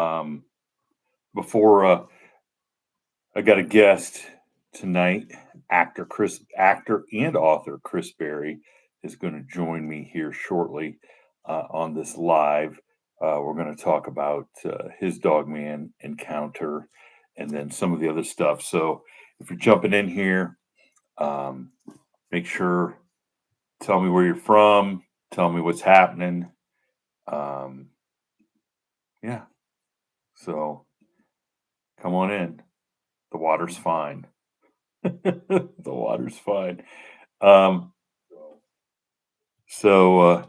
Um, before I got a guest tonight, actor and author Chris Berry is going to join me here shortly on this live. We're going to talk about his Dogman encounter and then some of the other stuff. So if you're jumping in here, make sure tell me where you're from, tell me what's happening. Yeah, so come on in. The water's fine. The water's fine. Um, so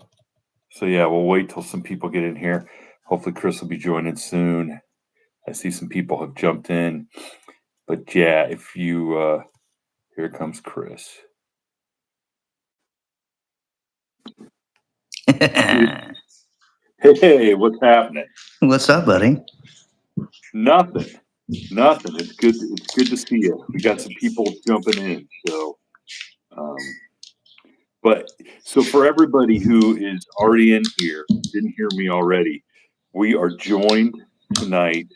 yeah, we'll wait till some people get in here. Hopefully, Chris will be joining soon. I see some people have jumped in, but yeah, if you here comes Chris. Hey, what's happening? What's up, buddy? Nothing. Nothing. It's good. It's good to see you. We got some people jumping in. Um, but so for everybody who is already in here, didn't hear me already, we are joined tonight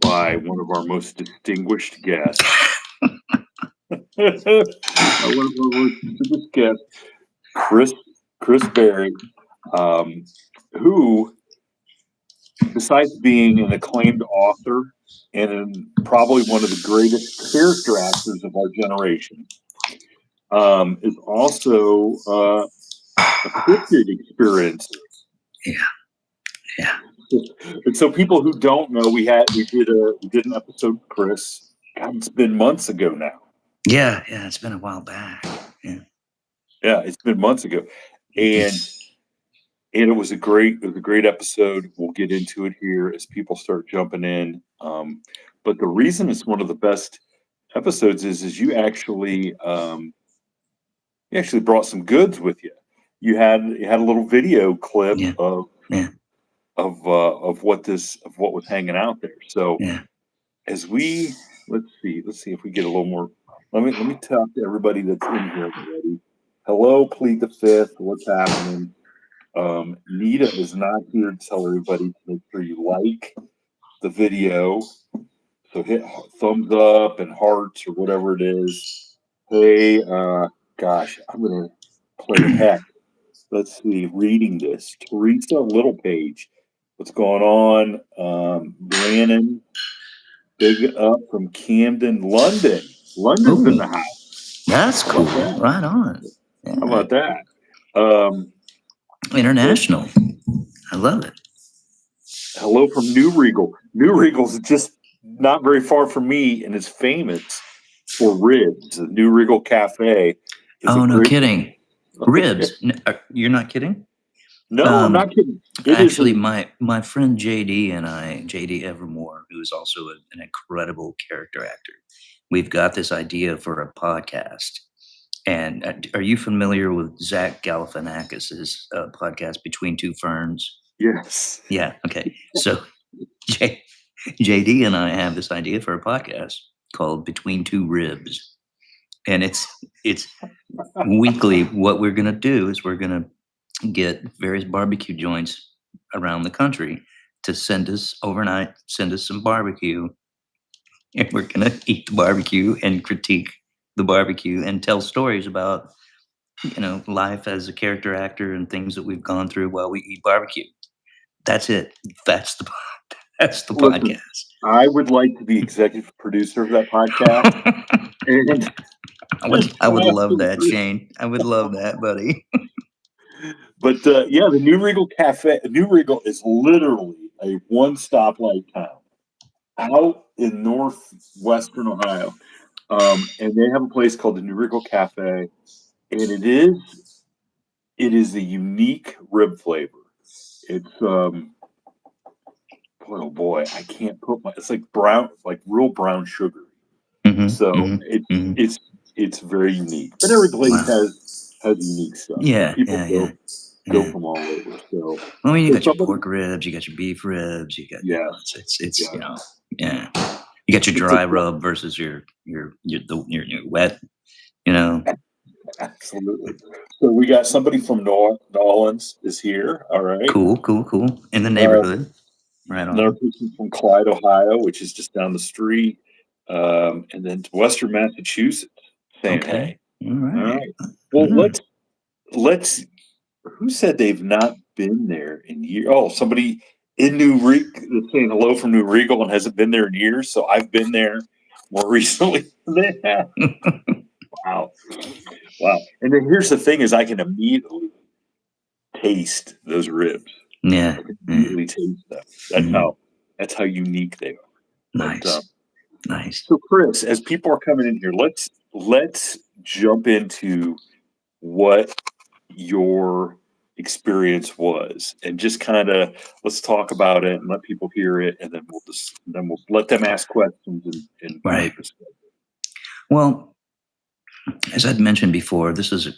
by one of our most distinguished guests. One of our most distinguished guests, Chris Berry, who, besides being an acclaimed author and probably one of the greatest character actors of our generation, is also a cryptid experience. Yeah. And so people who don't know, we did an episode with Chris. God, it's been months ago now. Yeah, it's been a while back. Yeah, it's been months ago, and it was a great episode. We'll get into it here as people start jumping in. But the reason it's one of the best episodes is you actually brought some goods with you. You had a little video clip of what was hanging out there. So as let's see if we get a little more. Let me talk to everybody that's in here already. Hello, Plead the Fifth. What's happening? Nita is not here to tell everybody to make sure you like the video. So hit thumbs up and hearts or whatever it is. Hey, gosh, I'm gonna play heck. Let's see, reading this. Teresa Littlepage. What's going on? Brandon, big up from Camden, London. London's in the house. That's cool. Right on. Yeah. How about that? International. I love it. Hello from New Regal. New Regal's just not very far from me, and it's famous for ribs. The New Regal Cafe. Oh, no kidding. Ribs. You're not kidding? No, I'm not kidding. Actually, my friend JD Evermore, who is also an incredible character actor, we've got this idea for a podcast. And are you familiar with Zach Galifianakis' podcast, Between Two Ferns? Yes. Yeah. Okay. So JD and I have this idea for a podcast called Between Two Ribs, and it's weekly. What we're gonna do is we're gonna get various barbecue joints around the country to send us some barbecue, and we're gonna eat the barbecue and critique the barbecue and tell stories about life as a character actor and things that we've gone through while we eat barbecue. That's it. That's the podcast. I would like to be executive producer of that podcast. And I would love that, Shane. I would love that, buddy. But yeah, the New Regal Cafe. New Regal is literally a one-stop light town out in northwestern Ohio, and they have a place called the New Regal Cafe, and it is a unique rib flavor. It's oh boy, I can't put it's like brown, like real brown sugar. So it's very unique. But every place has unique stuff. Yeah, people go from all over. So I mean, you got your pork ribs, you got your beef ribs, you got it's you got your dry rub versus your wet, Absolutely. So we got somebody from New Orleans is here. All right. Cool. In the neighborhood. Right Another on. person from Clyde, Ohio, which is just down the street. And then to Western Massachusetts saying, Okay. hey, All all right. right. Well, Mm. let's who said they've not been there in years? Oh, somebody in New Regal saying hello from New Regal and hasn't been there in years. So I've been there more recently than they have. Wow. Wow. And then here's the thing is I can immediately taste those ribs. Yeah. I can Yeah. immediately taste them. Mm. That's how unique they are. But Nice. Nice. so Chris, as people are coming in here, let's jump into what your experience was and just kind of let's talk about it and let people hear it and then we'll let them ask questions and kind Right. of discuss. Well, as I'd mentioned before, it's a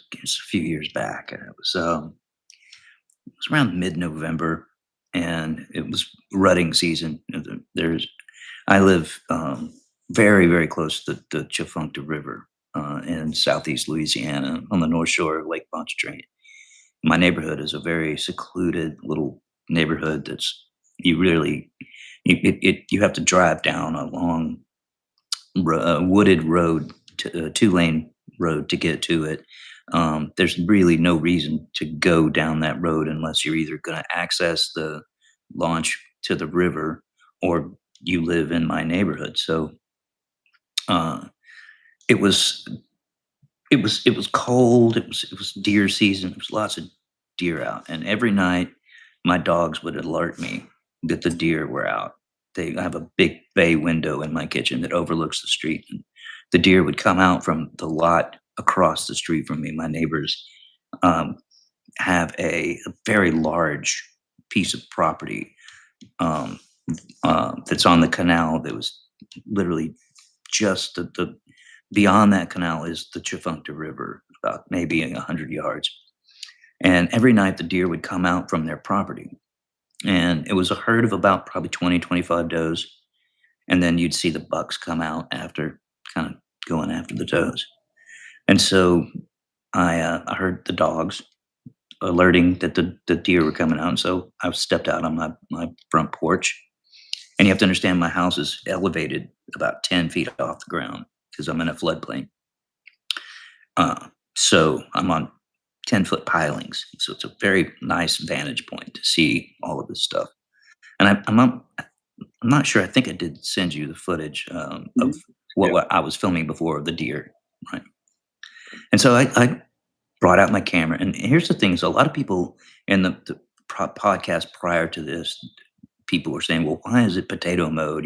few years back, and it was around mid-November, and it was rutting season. There's I live very, very close to the Chafuncta River in southeast Louisiana on the North Shore of Lake Pontchartrain. My neighborhood is a very secluded little neighborhood that's you really you have to drive down a long wooded road, to, 2-lane road to get to it. There's really no reason to go down that road unless you're either going to access the launch to the river or you live in my neighborhood. So uh, it was it was cold. It was deer season. There was lots of deer out, and every night my dogs would alert me that the deer were out. I have a big bay window in my kitchen that overlooks the street, and the deer would come out from the lot across the street from me. My neighbors um, have a very large piece of property um, that's on the canal that was literally just the beyond that canal is the Chafuncta River, about maybe 100 yards. And every night the deer would come out from their property. And it was a herd of about probably 20, 25 does. And then you'd see the bucks come out after, kind of going after the does. And so I heard the dogs alerting that the deer were coming out. And so I stepped out on my front porch. And you have to understand my house is elevated about 10 feet off the ground because I'm in a floodplain. So I'm on 10-foot pilings. So it's a very nice vantage point to see all of this stuff. And I'm not sure. I think I did send you the footage of Yeah. what I was filming before of the deer. Right. And so I brought out my camera. And here's the thing: is a lot of people in the podcast prior to this, people were saying, "Well, why is it potato mode?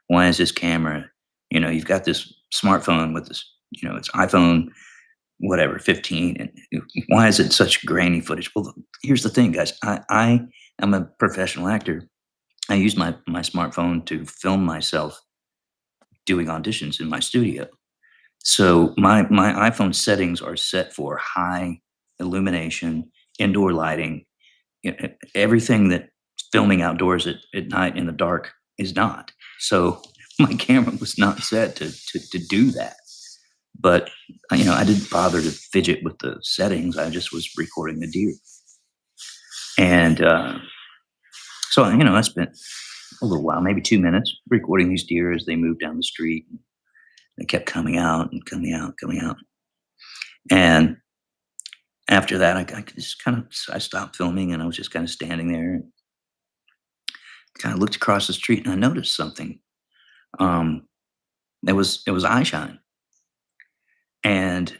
Why is this camera? You've got this smartphone with this. It's iPhone whatever 15, and why is it such grainy footage?" Well, here's the thing, guys. I am a professional actor. I use my smartphone to film myself doing auditions in my studio. So my iPhone settings are set for high illumination, indoor lighting. Everything that filming outdoors at night in the dark is not. So my camera was not set to do that. But I didn't bother to fidget with the settings. I just was recording the deer, and so I spent a little while, maybe 2 minutes, recording these deer as they moved down the street. They kept coming out and coming out, coming out, and after that, I just I stopped filming, and I was just kind of standing there, and kind of looked across the street, and I noticed something. Um, it was eye shine, and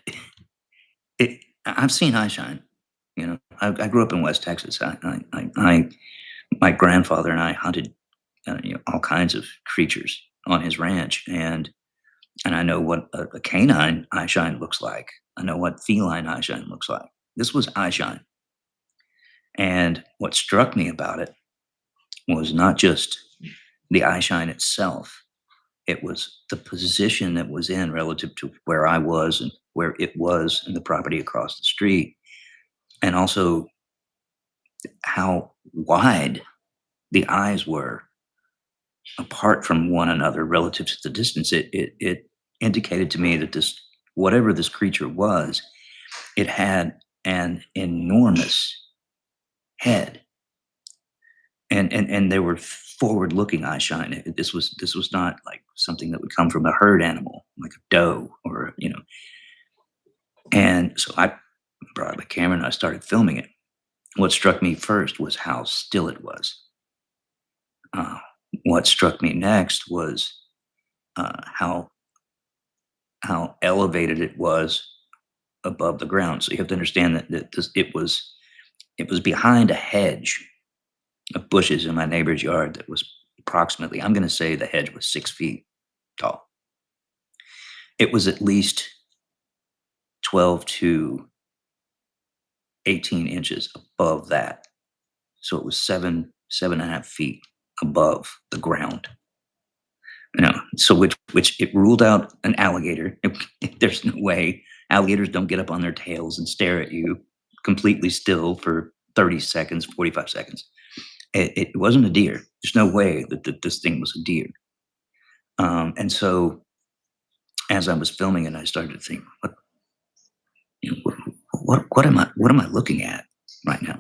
I've seen eye shine. I grew up in West Texas. My grandfather and I hunted all kinds of creatures on his ranch, and I know what a canine eyeshine looks like. I know what feline eyeshine looks like. This was eyeshine, and what struck me about it was not just the eyeshine itself; it was the position it was in relative to where I was and where it was in the property across the street, and also how wide the eyes were apart from one another relative to the distance. It indicated to me that this whatever this creature was, it had an enormous head, and they were forward-looking eye shine. This was not like something that would come from a herd animal, like a doe or, you know. And so I brought up a camera and I started filming it. What struck me first was how still it was. Uh, what struck me next was how elevated it was above the ground. So you have to understand that it was behind a hedge of bushes in my neighbor's yard that was approximately, I'm going to say the hedge was 6 feet tall. It was at least 12 to 18 inches above that. So it was 7.5 feet above the ground. You know, so which it ruled out an alligator. There's no way alligators don't get up on their tails and stare at you completely still for 30 seconds, 45 seconds. It wasn't a deer. There's no way that this thing was a deer. And so as I was filming it, I started to think, you know, what am I looking at right now?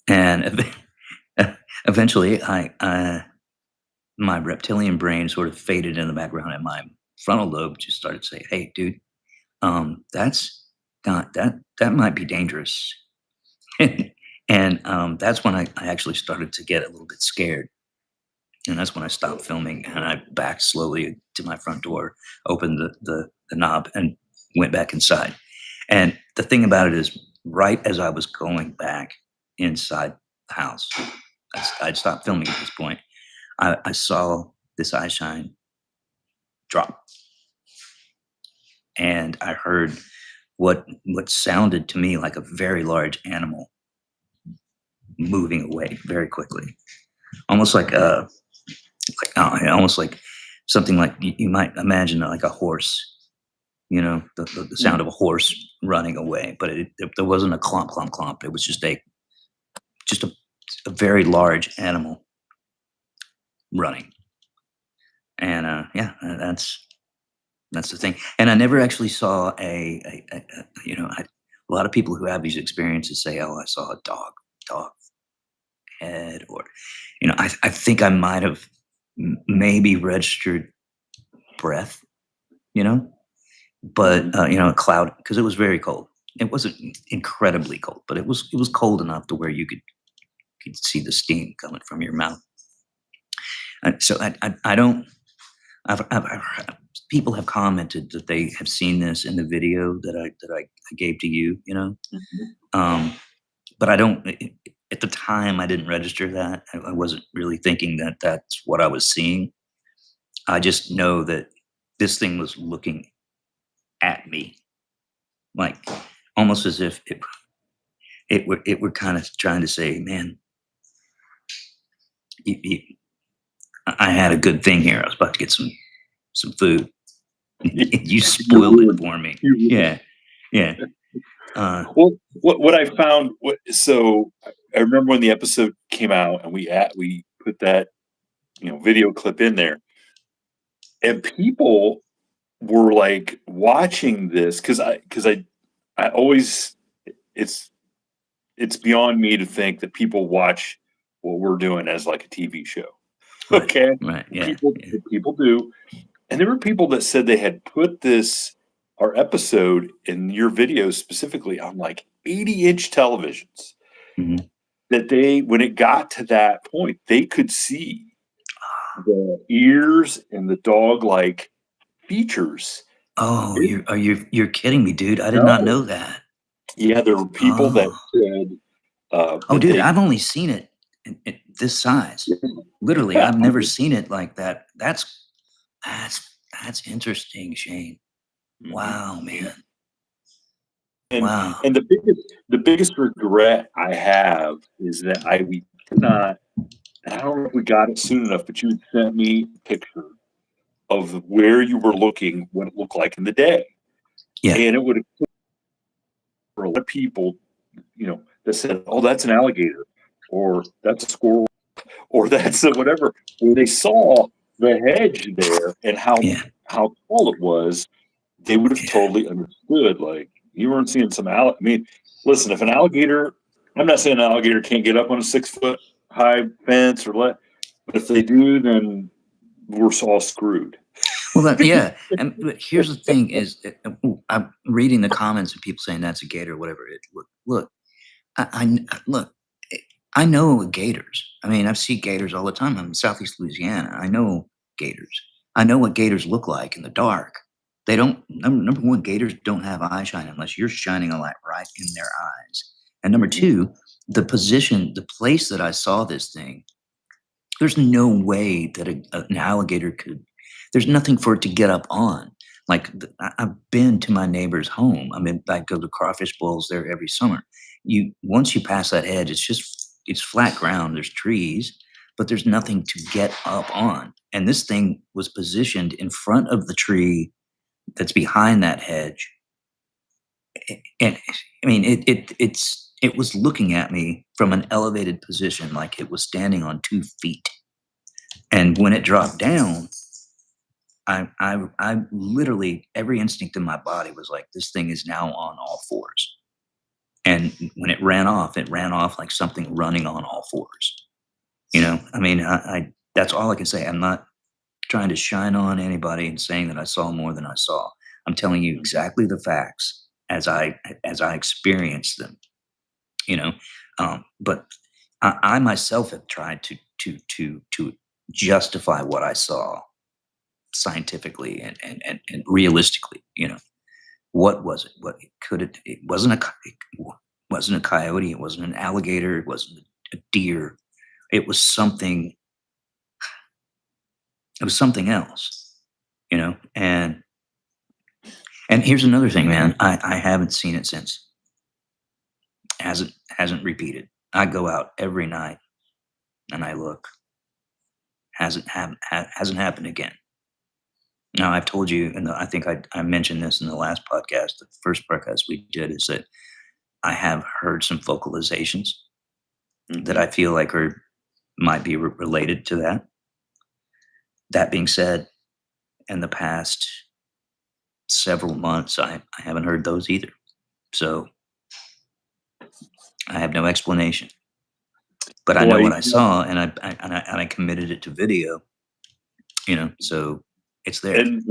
And eventually, my reptilian brain sort of faded in the background, and my frontal lobe just started to say, "Hey, dude, that's not that might be dangerous." And that's when I actually started to get a little bit scared. And that's when I stopped filming and I backed slowly to my front door, opened the knob, and went back inside. And the thing about it is, right as I was going back inside the house, I'd stopped filming at this point. I saw this eye shine drop, and I heard what sounded to me like a very large animal moving away very quickly, almost almost like something like you might imagine like a horse, you know, the sound of a horse running away, but there wasn't a clomp, clomp, clomp. It was just a very large animal running. And yeah, that's the thing. And I never actually saw you know, a lot of people who have these experiences say, "Oh, I saw a dog head," or, you know, I think I might have maybe registered breath, you know, but you know, a cloud, because it was very cold. It wasn't incredibly cold, but it was cold enough to where you could see the steam coming from your mouth. So I don't. People have commented that they have seen this in the video that I gave to you. You know, um, but I don't. At the time, I didn't register that. I wasn't really thinking that that's what I was seeing. I just know that this thing was looking at me, like almost as if it were kind of trying to say, "Man, you, I had a good thing here. I was about to get some food. You spoiled it for me." Yeah, yeah. Well, what I found, so I remember when the episode came out and we put that, you know, video clip in there, and people were like watching this because I always, it's it's beyond me to think that people watch what we're doing as like a TV show. Right, Okay, right. Yeah, people yeah. people do, and there were people that said they had put this our episode in your videos specifically on like 80-inch televisions, Mhm. that they, when it got to that point, they could see the ears and the dog like features. Oh, It, you're kidding me, dude. I did not no, know that. yeah, there were people that Oh, said oh, that dude, they, I've only seen it in this size. Literally, yeah, I've never seen it like that. That's interesting, Shane. mhm, Wow, yeah. man. and Wow. and the biggest regret I have is that we did not. And I don't know if we got it soon enough, but you had sent me a picture of where you were looking, what it looked like in the day, Yeah, and it would have, for a lot of people, you know, that said, "Oh, that's an alligator," or "That's a squirrel," or "That's a whatever." When they saw the hedge there and yeah, how tall it was, they would have yeah. totally understood. Like, you weren't seeing some I mean, listen, if an alligator I'm not saying an alligator can't get up on a 6-foot high fence but if they do, then we're all screwed. Well, yeah. But here's the thing: is I'm reading the comments of people saying that's a gator, or whatever. Look, look. I know gators. I mean, I see gators all the time. I'm in Southeast Louisiana. I know gators. I know what gators look like in the dark. They don't. Number one, gators don't have eye shine unless you're shining a light right in their eyes. And number two, the place that I saw this thing, there's no way that an alligator could. There's nothing for it to get up on. Like I've been to my neighbor's home. I mean, I go to crawfish bowls there every summer. Once you pass that edge, it's flat ground. There's trees, but there's nothing to get up on. And this thing was positioned in front of the tree that's behind that hedge. And I mean, it was looking at me from an elevated position, like it was standing on 2 feet. And when it dropped down, I literally every instinct in my body was like, this thing is now on all fours. And when it ran off like something running on all fours. I mean, I that's all I can say. I'm not trying to shine on anybody and saying that I saw more than I saw. I'm telling you exactly the facts as I experienced them. But I myself have tried to justify what I saw scientifically and realistically. What was it? What could it? It wasn't a coyote. It wasn't an alligator. It wasn't a deer. It was something. It was something else. And here's another thing, man. I haven't seen it since. Hasn't repeated. I go out every night and I look. Hasn't happened again. Now I've told you, and I think I mentioned this in the last podcast, the first podcast we did, is that I have heard some vocalizations that I feel like might be related to that. That being said, in the past several months, I haven't heard those either. So I have no explanation. But I know what I saw, and I committed it to video. So it's there. And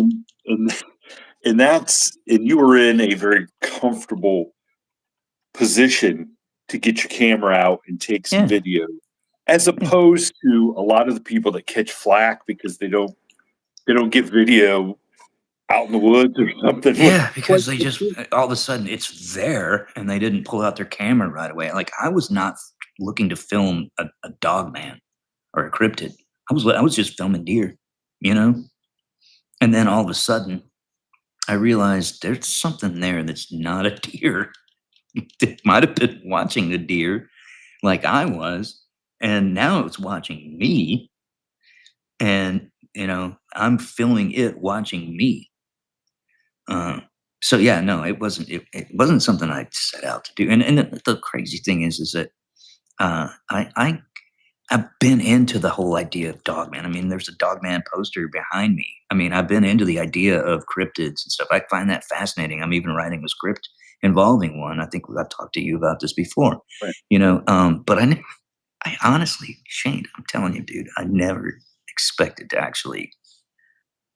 you were in a very comfortable position to get your camera out and take some video, as opposed to a lot of the people that catch flack because they don't get video out in the woods or something. Yeah, because they just all of a sudden it's there and they didn't pull out their camera right away. Like I was not looking to film a Dogman or a cryptid. I was just filming deer, And then all of a sudden I realized there's something there that's not a deer. It might have been watching a deer like I was, and now it's watching me. And I'm filming it watching me. So yeah, no, it wasn't something I set out to do. And the crazy thing is that I've been into the whole idea of Dogman. I mean, there's a Dogman poster behind me. I mean, I've been into the idea of cryptids and stuff. I find that fascinating. I'm even writing a script involving one. I think I've talked to you about this before. Right. But I honestly, Shane, I'm telling you, dude, I never expected to actually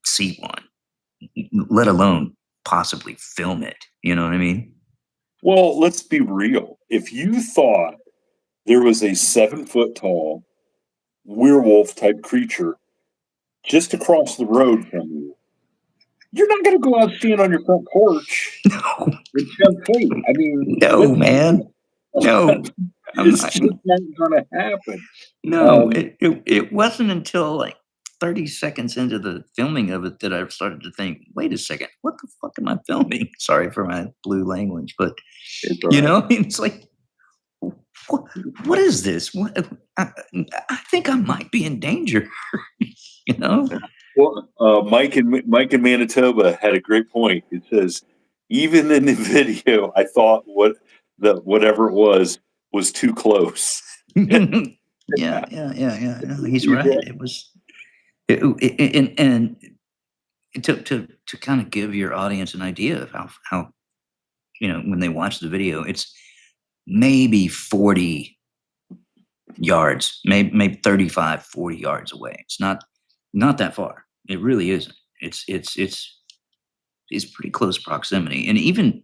see one, let alone possibly film it. You know what I mean? Well, let's be real. If you thought there was a 7-foot tall werewolf type creature just across the road from you, you're not going to go out stand on your front porch. No. With 10 feet. I mean, no, man. No. It's just not going to happen. No, it wasn't until like 30 seconds into the filming of it that I started to think, wait a second, what the fuck am I filming? Sorry for my blue language, but it's like, what is this? I think I might be in danger. Well, Mike in Manitoba had a great point. It says, even in the video, I thought whatever it was too close. Yeah. He's right. It was, and to kind of give your audience an idea of how when they watch the video, maybe 40 yards, maybe 35, 40 yards away. It's not that far. It really isn't. It's pretty close proximity. And even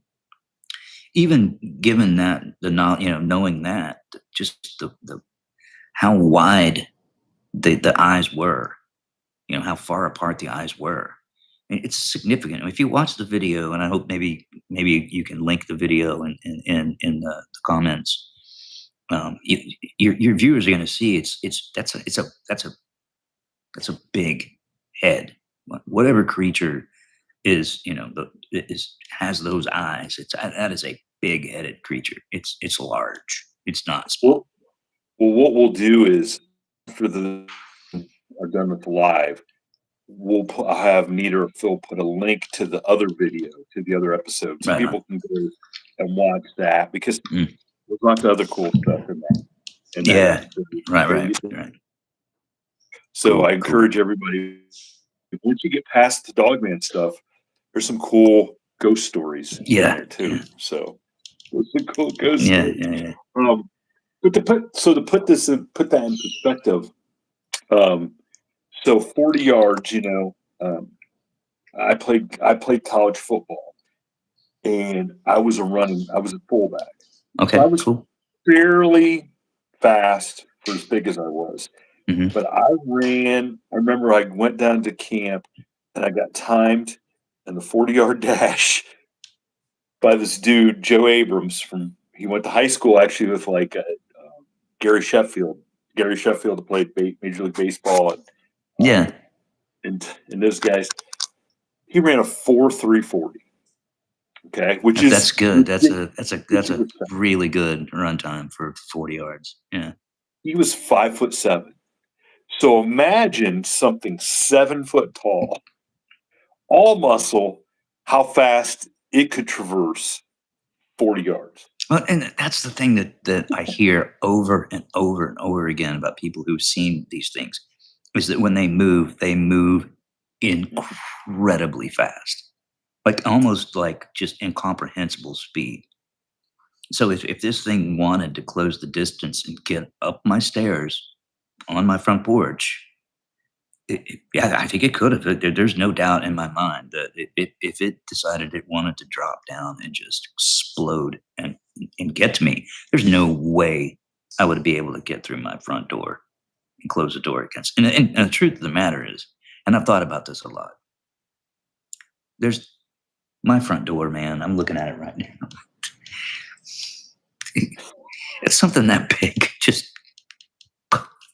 given that knowing that, just the how wide the eyes were, how far apart the eyes were. It's significant. If you watch the video, and I hope maybe you can link the video in the comments. Your viewers are going to see that's a big head. Whatever creature is has those eyes. That is a big headed creature. It's large. It's not small. Well, what we'll do is after the are done with the live, I'll have Nita or Phil put a link to the other video, to the other episode, so Right on. people can go and watch that, because Mm. there's lots of other cool stuff in that. Yeah. Episode. Right. So Cool, I encourage everybody, once you get past the Dogman stuff, there's some cool ghost stories in there too. Yeah. So there's some cool ghost Yeah. stories. Yeah. But to put that in perspective, so 40 yards, I played college football, and I was a fullback. Okay. So I was cool. fairly fast for as big as I was. Mm-hmm. But I remember I went down to camp and I got timed in the 40-yard dash by this dude, Joe Abrams, he went to high school actually with Gary Sheffield. Gary Sheffield played Major League Baseball. And those guys, he ran a 4.340. Okay, that's good. That's a really good run time for 40 yards. Yeah. He was 5'7". So imagine something 7 foot tall, all muscle, how fast it could traverse 40 yards. Well, and that's the thing that I hear over and over and over again about people who've seen these things, is that when they move incredibly fast, like almost like just incomprehensible speed. So if this thing wanted to close the distance and get up my stairs on my front porch, yeah, I think it could have. There's no doubt in my mind that if it decided it wanted to drop down and just explode and get to me, there's no way I would be able to get through my front door and close the door against. And the truth of the matter is, and I've thought about this a lot, there's my front door, man. I'm looking at it right now. It's something that big, just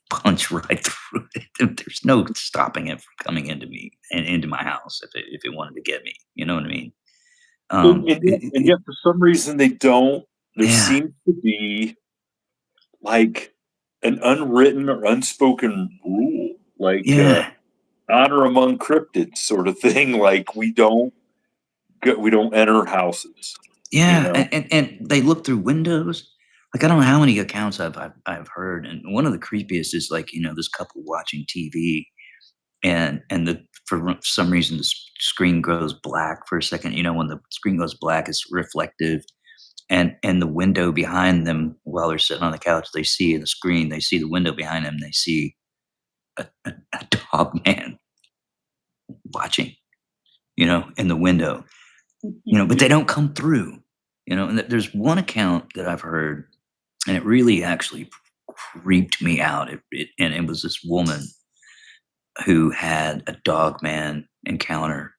punch right through it. There's no stopping it from coming into me and into my house if it wanted to get me. You know what I mean? And yet, for some reason, they don't. There seems to be like an unwritten or unspoken rule, like honor among cryptids sort of thing. Like we don't enter houses. Yeah, and they look through windows. Like I don't know how many accounts I've heard, and one of the creepiest is like this couple watching TV, and for some reason the screen goes black for a second. When the screen goes black, it's reflective, and the window behind them while they're sitting on the couch, they see in the screen, they see the window behind them, they see a dog man watching, in the window, but they don't come through, and there's one account that I've heard, and it really actually creeped me out. And it was this woman who had a dog man encounter,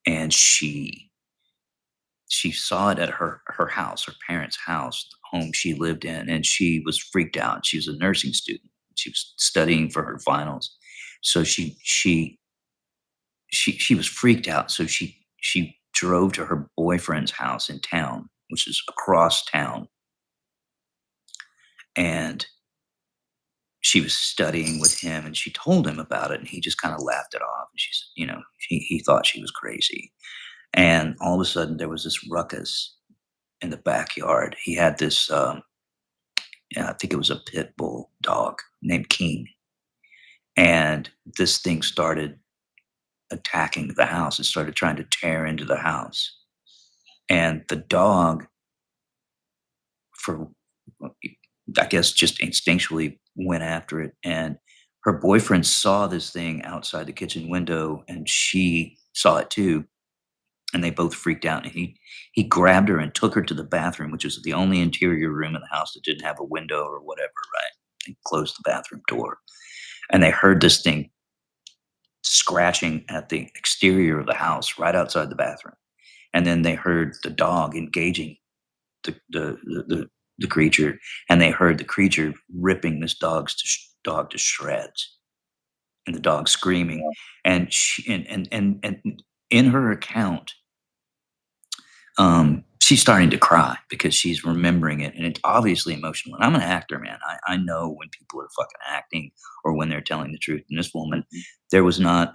and she saw it at her house, her parents' house, the home she lived in, and she was freaked out. She was a nursing student. She was studying for her finals, so she was freaked out. So she drove to her boyfriend's house in town, which is across town, and she was studying with him, and she told him about it, and he just kind of laughed it off. And he thought she was crazy. And all of a sudden there was this ruckus in the backyard. He had this, I think it was a pit bull dog named King. And this thing started attacking the house. It started trying to tear into the house. And the dog, for I guess just instinctually went after it. And her boyfriend saw this thing outside the kitchen window, and she saw it too. And they both freaked out. And he grabbed her and took her to the bathroom, which was the only interior room in the house that didn't have a window or whatever. Right? He closed the bathroom door, and they heard this thing scratching at the exterior of the house right outside the bathroom. And then they heard the dog engaging the the the creature, and they heard the creature ripping this dog to shreds, and the dog screaming. And she and in her account, she's starting to cry because she's remembering it, and it's obviously emotional. And I'm an actor, man. I know when people are fucking acting or when they're telling the truth. And this woman, there was not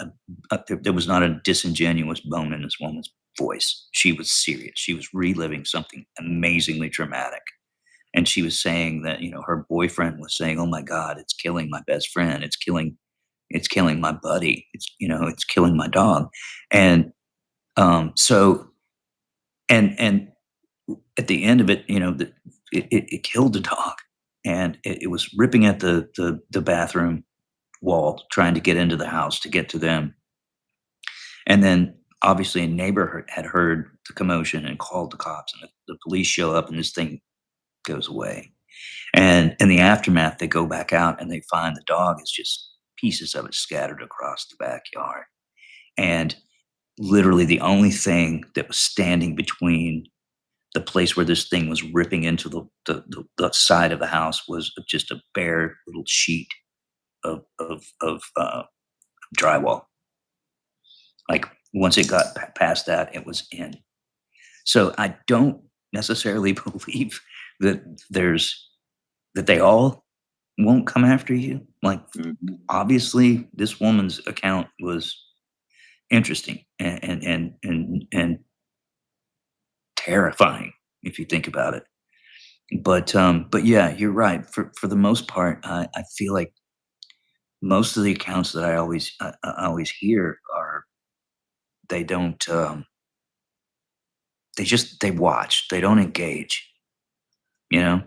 there was not a disingenuous bone in this woman's voice. She was serious. She was reliving something amazingly traumatic. And she was saying that, her boyfriend was saying, "Oh my God, it's killing my best friend. It's killing my buddy. It's killing my dog." And so and at the end of it, it killed the dog, and it was ripping at the bathroom wall, trying to get into the house to get to them. And then obviously a neighbor had heard the commotion and called the cops, and the police show up, and this thing goes away. And in the aftermath, they go back out and they find the dog is just pieces of it scattered across the backyard. And literally the only thing that was standing between the place where this thing was ripping into the side of the house was just a bare little sheet of drywall. Like, once it got past that, it was in. So I don't necessarily believe that they all won't come after you. Like, obviously, this woman's account was interesting and terrifying if you think about it. But yeah, you're right. For the most part, I feel like most of the accounts that I always hear are, they don't, they watch, they don't engage. You know,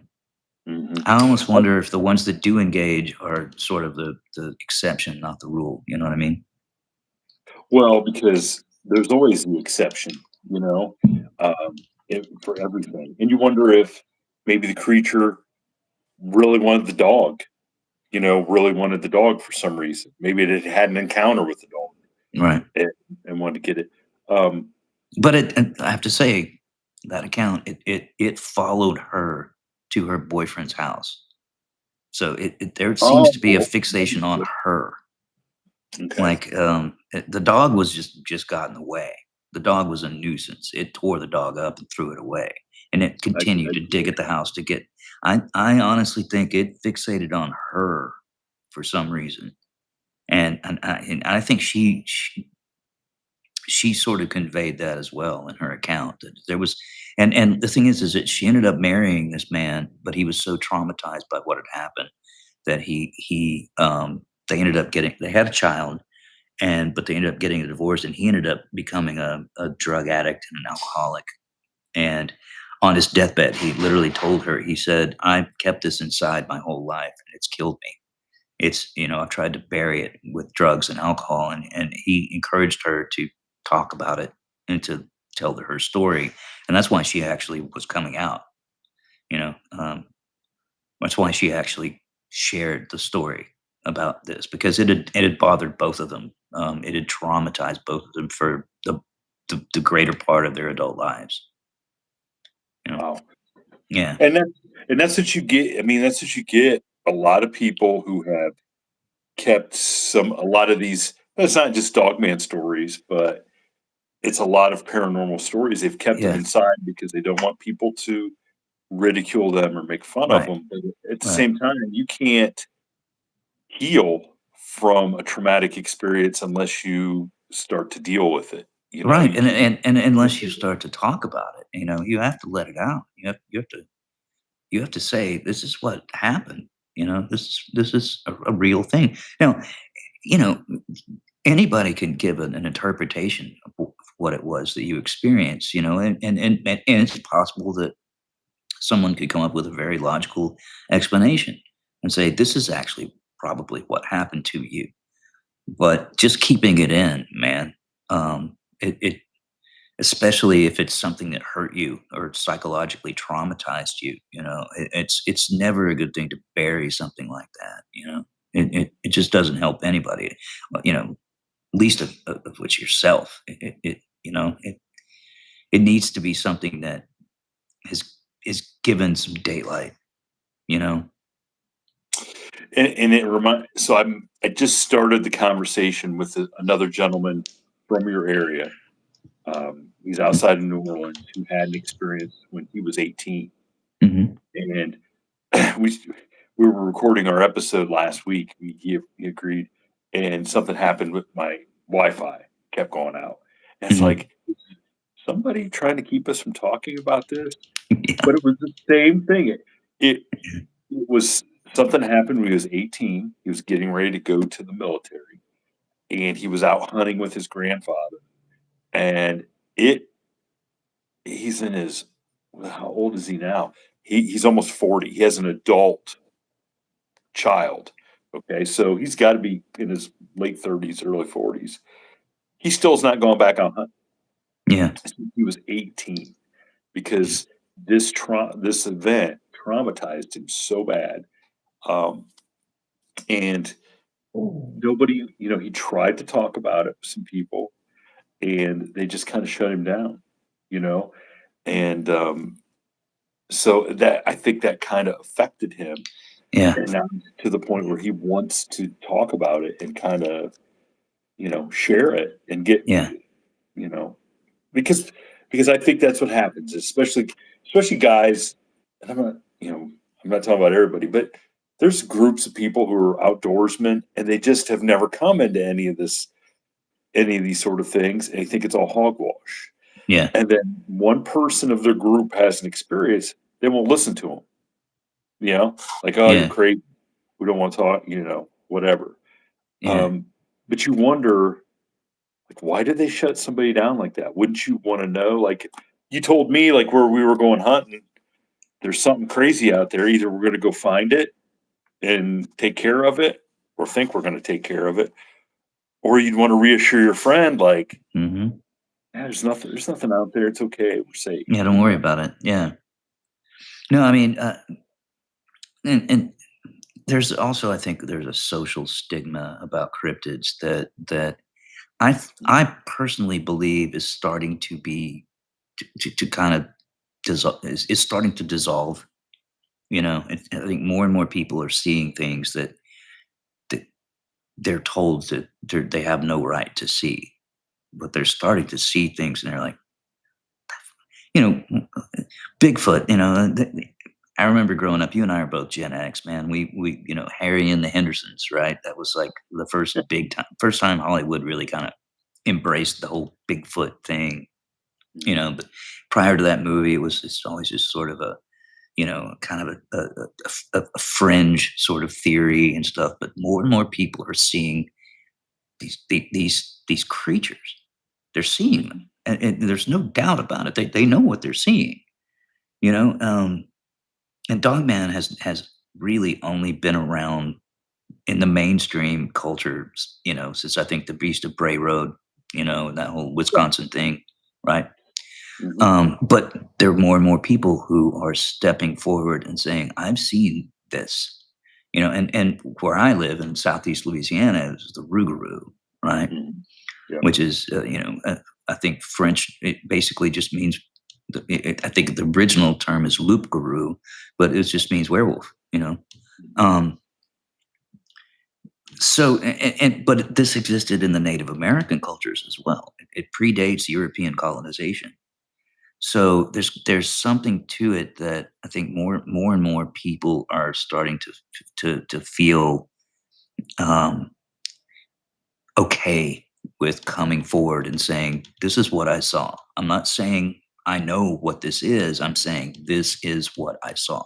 Mhm. I almost wonder if the ones that do engage are sort of the exception, not the rule. You know what I mean? Well, because there's always the exception, for everything. And you wonder if maybe the creature really wanted the dog, really wanted the dog for some reason. Maybe it had an encounter with the dog Right. and wanted to get it. Um, But I have to say, that account, it followed her to her boyfriend's house. So there seems oh, to be a fixation on her. okay. Like, the dog was just got in the way. The dog was a nuisance. It tore the dog up and threw it away, and it I continued to dig at the house to get. I honestly think it fixated on her for some reason, and I think she sort of conveyed that as well in her account, that there was. And the thing is that she ended up marrying this man, but he was so traumatized by what had happened that they ended up getting, they had a child, but they ended up getting a divorce, and he ended up becoming a drug addict and an alcoholic. And on his deathbed, he literally told her, he said, "I've kept this inside my whole life, and it's killed me. I've tried to bury it with drugs and alcohol." And he encouraged her to talk about it and to tell her story. And that's why she actually was coming out, you know. That's why she actually shared the story about this, because it had bothered both of them. It had traumatized both of them for the greater part of their adult lives. You know? Wow. Yeah. And that's what you get. I mean, that's what you get. A lot of people who have kept a lot of these. That's not just Dogman stories, but it's a lot of paranormal stories. They've kept them Yeah. inside because they don't want people to ridicule them or make fun of Right. them. But at the Right. same time, you can't heal from a traumatic experience unless you start to deal with it. Right. You And, can't. and unless you start to talk about it, you have to let it out. You have to say, "This is what happened." This is a real thing. Now, you know, anybody can give an interpretation of what it was that you experienced, and it's possible that someone could come up with a very logical explanation and say, this is actually probably what happened to you. But just keeping it in, man, it especially if it's something that hurt you or psychologically traumatized you, it's never a good thing to bury something like that. It just doesn't help anybody. Least of which yourself. It needs to be something that is given some daylight. You know. And so I just started the conversation with another gentleman from your area. He's outside of New Orleans who had an experience when he was 18, Hmm. and we we were recording our episode last week. He agreed, and something happened with my Wi-Fi kept going out. And it's Hmm. like somebody trying to keep us from talking about this, Yeah. but it was the same thing. It was something happened when he was 18. He was getting ready to go to the military, and he was out hunting with his grandfather. And it he's in his how old is he now? He's almost 40. He has an adult child. Okay, so he's got to be in his late 30s, early 40s. He still has not gone back on hunting Yeah. since he was 18 Yeah. because this event traumatized him so bad. Um, and nobody, he tried to talk about it with some people, and they just kind of shut him down, you know. And so that I think that kind of affected him, Yeah. and now to the point where he wants to talk about it and kind of, share it and get, Yeah. you know, because I think that's what happens, especially guys. And I'm not talking about everybody, but there's groups of people who are outdoorsmen and they just have never come into any of these sort of things, and they think it's all hogwash. Yeah. And then one person of their group has an experience, they won't listen to them. Like, oh, you're Yeah. crazy. We don't want to talk. Whatever. Yeah. Um, but you wonder, like, why did they shut somebody down like that? Wouldn't you want to know? Like, you told me, like, where we were going hunting, there's something crazy out there. Either we're going to go find it and take care of it, or think we're going to take care of it, or you'd want to reassure your friend, like, Hmm. yeah, there's nothing out there. It's okay. We're safe. Yeah. Don't worry about it. Yeah. No, I mean, and there's also, I think, there's a social stigma about cryptids that I personally believe is starting to be to kind of dissolve is starting to dissolve. I think more and more people are seeing things that they're told that they have no right to see, but they're starting to see things, and they're like, you know, Bigfoot. I remember growing up. You and I are both Gen X, man. We Harry and the Hendersons, right? That was like the first time Hollywood really kind of embraced the whole Bigfoot thing. But prior to that movie, it's always just sort of a kind of a fringe sort of theory and stuff. But more and more people are seeing these creatures. They're seeing them, and there's no doubt about it. They know what they're seeing. You know, and Dogman has really only been around in the mainstream culture, since I think the Beast of Bray Road, that whole Wisconsin thing, right? Mhm. But there are more and more people who are stepping forward and saying, "I've seen this," and where I live in Southeast Louisiana is the Rougarou, right? Mhm. Yeah. Which is, I think French. It basically just means. I think the original term is loup-garou, but it just means werewolf. Um, but this existed in the Native American cultures as well. It predates European colonization. So there's something to it that I think more and more people are starting to feel um, okay with coming forward and saying, "This is what I saw." I'm not saying I know what this is. I'm saying this is what I saw.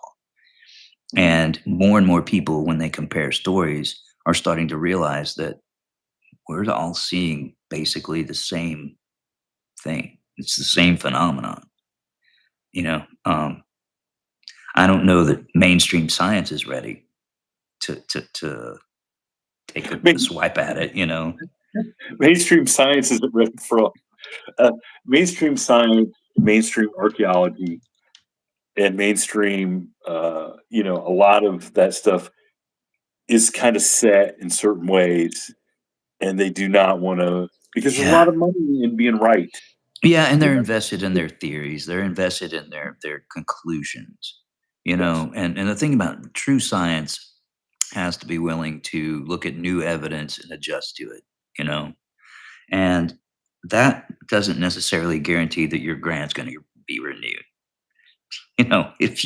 Mhm. And more people, when they compare stories, are starting to realize that we're all seeing basically the same thing. It's the same phenomenon. You know. I don't know that mainstream science is ready to take a swipe at it. Mainstream science isn't ready for mainstream science, mainstream archaeology, and mainstream. A lot of that stuff is kind of set in certain ways, and they do not want to because there's a Yeah. lot of money in being right. Yeah, and You they're know? invested in their theories. They're invested in their conclusions. Yes. And the thing about true science has to be willing to look at new evidence and adjust to it, you know. And that doesn't necessarily guarantee that your grant's going to be renewed. If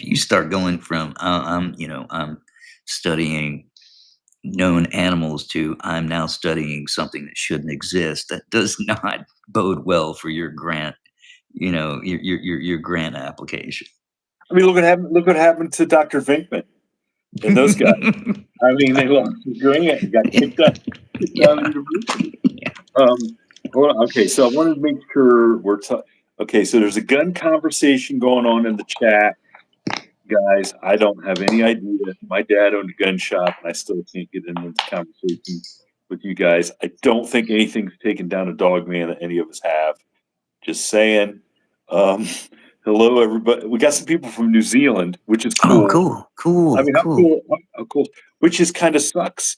you start going from I'm studying known animals to I'm now studying something that shouldn't exist, that does not bode well for your grant, your grant application. I mean, look what happened to Dr. Vinkman and those guys. I mean, they lost the grant and got kicked out of the Yeah. university. Hold on. Okay, so I wanted to make sure okay, so there's a gun conversation going on in the chat, guys. I don't have any idea. My dad owned a gun shop, and I still can't get into this conversation with you guys. I don't think anything's taken down a Dogman that any of us have. Just saying. Um, hello, everybody. We got some people from New Zealand, which is Oh, cool. I mean, how cool. cool? How cool? Which is kind of sucks.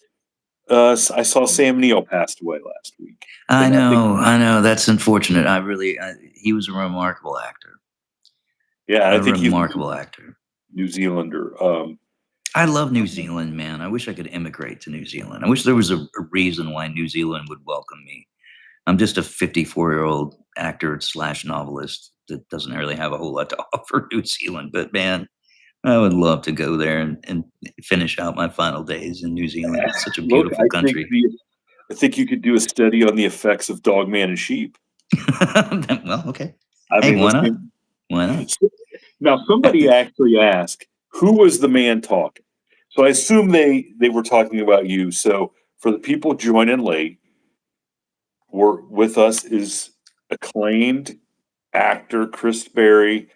I saw Sam Neill passed away last week, I and I think, know. That's unfortunate. He was a remarkable actor. yeah, I A think he's a remarkable actor. New Zealander. I love New Zealand, man. I wish I could immigrate to New Zealand. I wish there was a reason why New Zealand would welcome me. I'm just a 54-year-old actor slash novelist that doesn't really have a whole lot to offer New Zealand. But man, I would love to go there and finish out my final days in New Zealand. It's such a Look, beautiful country. I think you could do a study on the effects of Dogman and sheep. Well, okay. I Hey, mean, why let's not? see. Why not? Now, somebody actually asked, who was the man talking? So I assume they were talking about you. So for the people joining late, we're with us is acclaimed actor Chris Berry,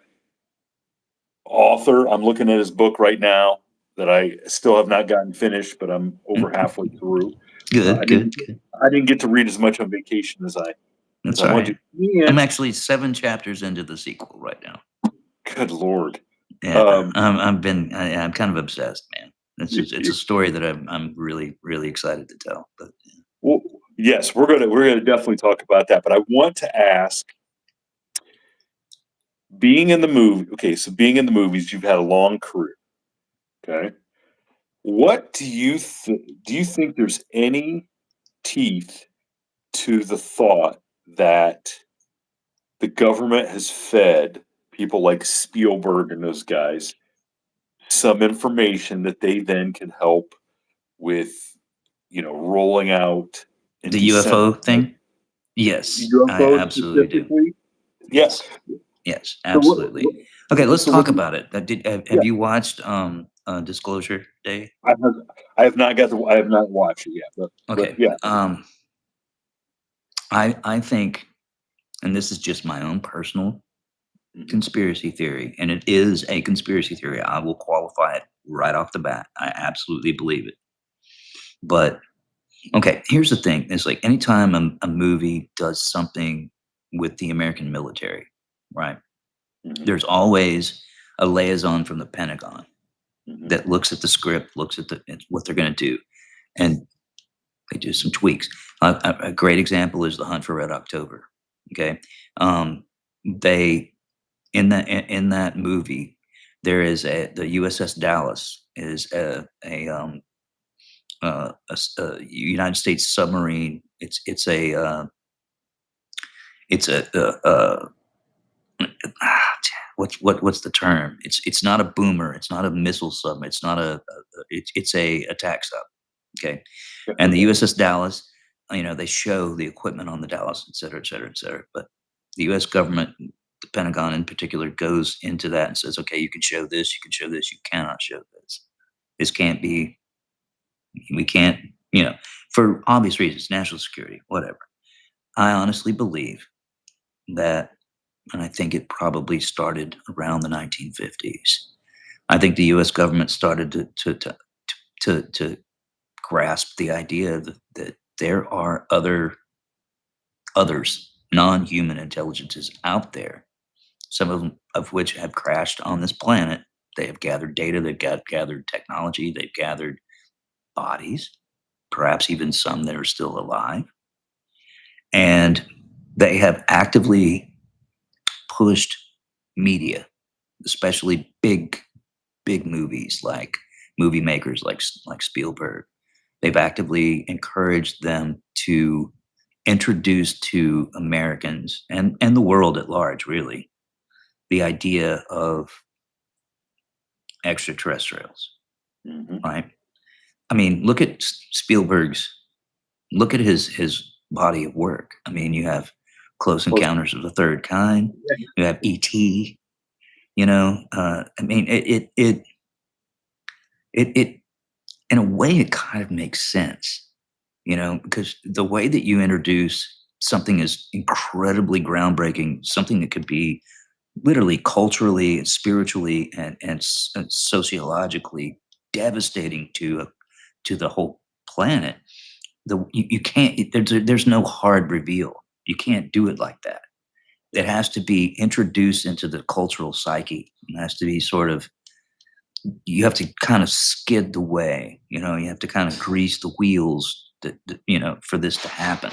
author. I'm looking at his book right now that I still have not gotten finished, but I'm over halfway through. Uh, I didn't Good. I didn't get to read as much on vacation as That's I all wanted right. to. I'm And actually 7 chapters into the sequel right now. good lord, Yeah, um, I'm kind of obsessed, man. It's a story that I'm really really excited to tell. But well, yes, we're gonna definitely talk about that. But I want to ask, being in the movie. Okay, so being in the movies, you've had a long career. Okay, what do you think? Do you think there's any teeth to the thought that the government has fed people like Spielberg and those guys some information that they then can help with, rolling out and the UFO disseminating thing? Yes, I UFOs absolutely do. specifically. Yeah. Yes. Yes, So absolutely. Okay, let's so what talk do you, about it. yeah, Have you watched Disclosure Day? I have I have not watched it yet, but Okay. yeah. I think, and this is just my own personal Mhm. conspiracy theory, and it is a conspiracy theory. I will qualify it right off the bat. I absolutely believe it. But okay, here's the thing: it's like anytime a movie does something with the American military, right? Mhm. There's always a liaison from the Pentagon Mhm. that looks at the script, looks at what they're going to do, and they do some tweaks. A great example is the Hunt for Red October. Okay, they in that movie there is the USS Dallas is a United States submarine. It's what's the term? It's not a boomer. It's not a missile sub. It's not it's a attack sub. Okay, and the Okay. USS Dallas, they show the equipment on the Dallas, et cetera, et cetera, et cetera. But the U.S. government, the Pentagon in particular, goes into that and says, okay, you can show this, you can show this, you cannot show this. This can't be. We can't. For obvious reasons, national security, whatever. I honestly believe that, and I think it probably started around the 1950s. I think the U.S. government started to grasp the idea that there are others, non-human intelligences out there, some of them of which have crashed on this planet. They have gathered data, they've gathered technology, they've gathered bodies, perhaps even some that are still alive. And they have actively pushed media, especially big movies like movie makers like Spielberg. They've actively encouraged them to introduce to Americans and the world at large, really, the idea of extraterrestrials, Mhm. right? I mean, look at look at his body of work. I mean, you have Close Well, Encounters of the Third Kind, yeah, you have E.T., I mean, it in a way, it kind of makes sense, because the way that you introduce something is incredibly groundbreaking, something that could be literally culturally and spiritually and sociologically devastating to the whole planet. You can't, there's no hard reveal. You can't do it like that. It has to be introduced into the cultural psyche. It has to be sort of, you have to kind of skid the way, you have to kind of grease the wheels for this to happen.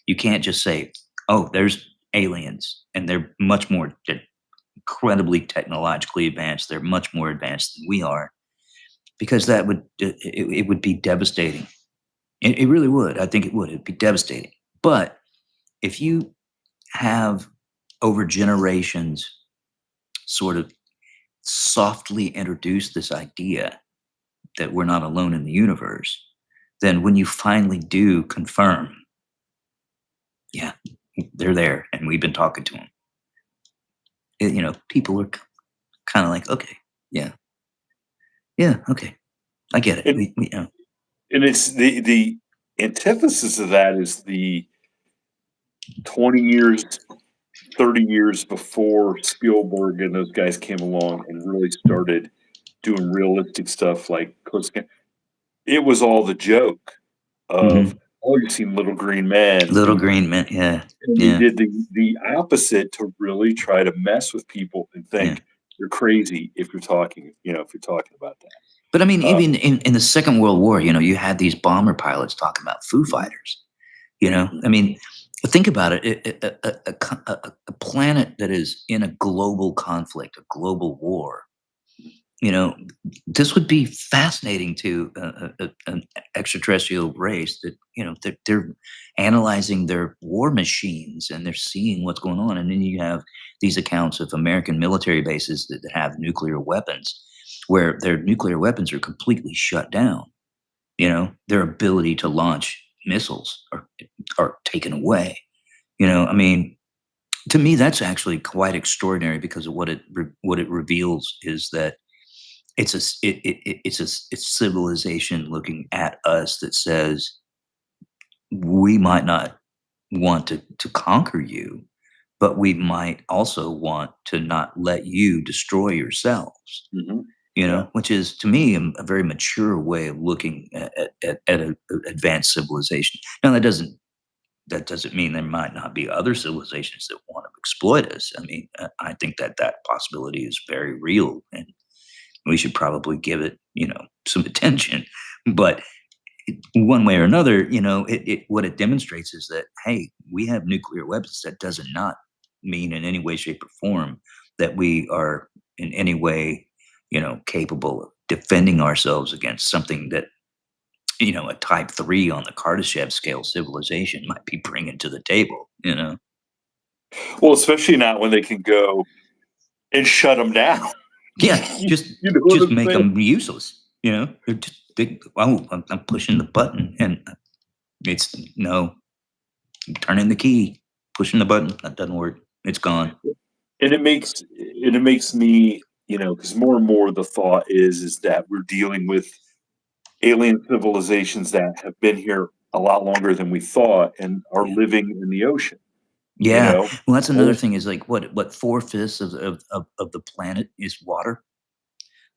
You can't just say, oh, there's aliens and they're much more, they're incredibly technologically advanced. They're much more advanced than we are, because that would, it would be devastating. It really would. I think it would. It'd be devastating. But if you have over generations sort of softly introduced this idea that we're not alone in the universe, then when you finally do confirm, yeah, they're there and we've been talking to them, people are kind of like, okay, yeah, yeah, okay, I get it. and and it's the antithesis of that is the 20 years, 30 years before Spielberg and those guys came along and really started doing realistic stuff like Close Encounters. It was all the joke of, Mhm. "Oh, you've seen Little Green Men," Little Green Man, yeah, and they yeah, did the opposite to really try to mess with people and yeah. think you're crazy if you're talking, if you're talking about that. But I mean, Uh, even in the Second World War, you had these bomber pilots talking about Foo mhm, Fighters. mhm, I mean, think about it. A planet that is in a global conflict, a global war. You know, this would be fascinating to an extraterrestrial race that they're analyzing their war machines and they're seeing what's going on, and then you have these accounts of American military bases that have nuclear weapons, where their nuclear weapons are completely shut down. Their ability to launch missiles are taken away. I mean, to me, that's actually quite extraordinary, because of what it reveals is that it's civilization looking at us that says we might not want to conquer you, but we might also want to not let you destroy yourselves. mhm. Yeah. Which is, to me, a very mature way of looking at a advanced civilization. Now, that doesn't mean there might not be other civilizations that want to exploit us. I mean, I think that possibility is very real, and we should probably give it, some attention. But one way or another, what it demonstrates is that, hey, we have nuclear weapons. That does not mean in any way, shape, or form that we are in any way, capable of defending ourselves against something that, a type 3 on the Kardashev scale civilization might be bringing to the table. Well, especially not when they can go and shut them down. Yeah, You just know what just I'm make saying? them useless. They're just oh, I'm pushing the button, and it's no, turning the key, pushing the button. That doesn't work. It's gone. And it makes me, because more and more the thought is that we're dealing with alien civilizations that have been here a lot longer than we thought and are Yeah, living in the ocean, you yeah. know? Well, that's another Oh, thing. Is like what 4/5 of the planet is water.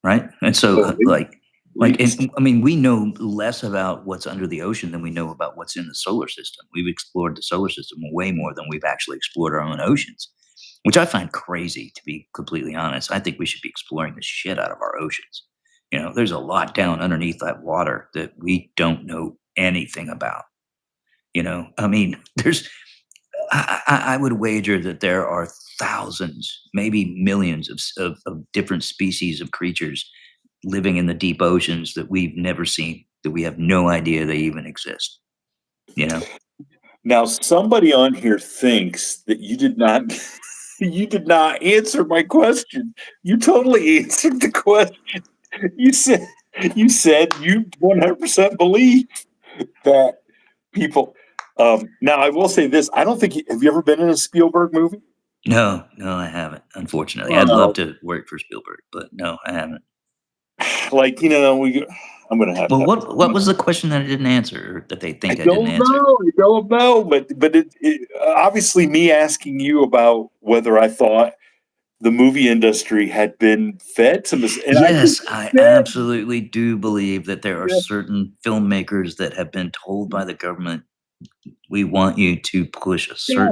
right? And so, So at least. I mean, we know less about what's under the ocean than we know about what's in the solar system. We've explored the solar system way more than we've actually explored our own oceans, which I find crazy, to be completely honest. I think we should be exploring the shit out of our oceans. There's a lot down underneath that water that we don't know anything about. I mean, I would wager that there are thousands, maybe millions of different species of creatures living in the deep oceans that we've never seen, that we have no idea they even exist. You know? Now, somebody on here thinks that you did not you did not answer my question. You totally answered the question. You said you 100% believe that people. Now, I will say this: I don't think have you ever been in a Spielberg movie? No, no, I haven't. Unfortunately, I'd love Well, to work for Spielberg, but no, I haven't. like I'm gonna have to Well, have. what was the question that I didn't answer, or that they I think I didn't don't answer? know. I don't know, but obviously me asking you about whether I thought the movie industry had been fed some, and I think Yes, you I said, absolutely do believe that there are yeah, certain filmmakers that have been told by the government, we want you to push yeah.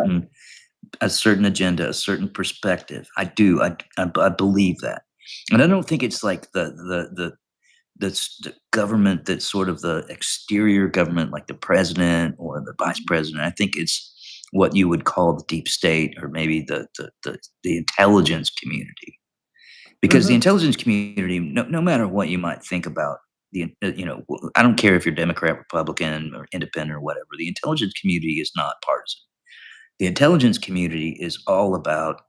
a certain agenda, a certain perspective. I do. I believe that, and I don't think it's like the government that's sort of the exterior government, like the president or the vice president. I think it's what you would call the deep state, or maybe the intelligence community, because the Mhm. intelligence community, no matter what you might think about I don't care if you're Democrat, Republican, or independent or whatever. The intelligence community is not partisan. The intelligence community is all about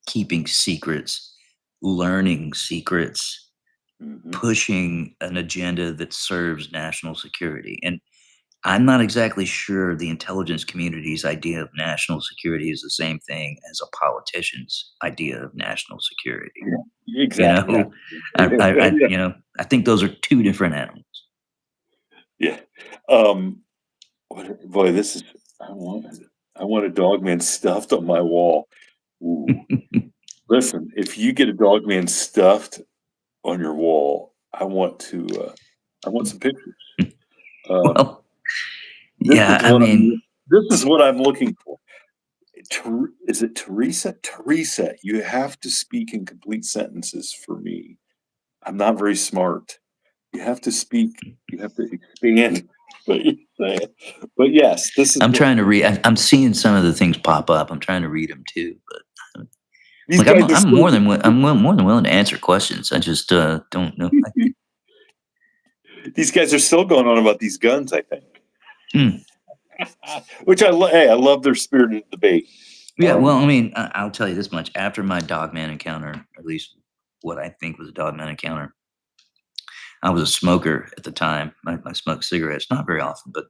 keeping secrets, learning secrets, Mhm. pushing an agenda that serves national security. And I'm not exactly sure the intelligence community's idea of national security is the same thing as a politician's idea of national security. Yeah, You exactly. Yeah. know, I think those are two different animals. Yeah. Um, boy, this is. I want. I want a Dogman stuffed on my wall. Ooh. Listen, if you get a Dogman stuffed on your wall, I want to. I want some pictures. Um, Well, this yeah, is I what I'm. mean, This is what I'm looking for. Is it Teresa? Teresa, you have to speak in complete sentences for me. I'm not very smart. You have to speak. You have to expand what you're saying. But yes, this is I'm what trying to read. I'm seeing some of the things pop up. I'm trying to read them too, but these like guys are still. I'm more than willing to answer questions. I just don't know. These guys are still going on about these guns. I think, Hmm. which I love. Hey, I love their spirited debate. Yeah, well, Um, I mean, I'll tell you this much: after my Dogman encounter, or at least what I think was a Dogman encounter, I was a smoker at the time. I smoked cigarettes, not very often, but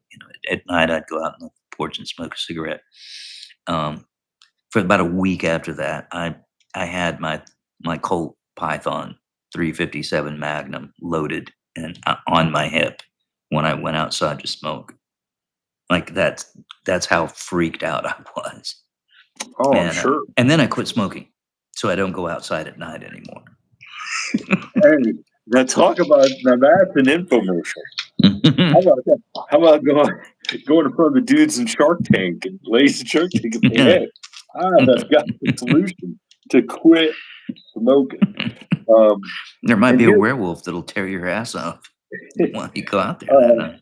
at night I'd go out on the porch and smoke a cigarette. Um, for about a week after that, I had my Colt Python 357 Magnum loaded and on my hip when I went outside to smoke. Like that's how freaked out I was. oh, I'm sure. And then I quit smoking, so I don't go outside at night anymore. Hey, now talk about now that's an infomercial. How about that? How about going in front of the dudes in Shark Tank and ladies in Shark Tank and say, Yeah. "Hey, I've got the solution to quit smoking." Um, There might and be a here, werewolf that'll tear your ass off while you go out there that night.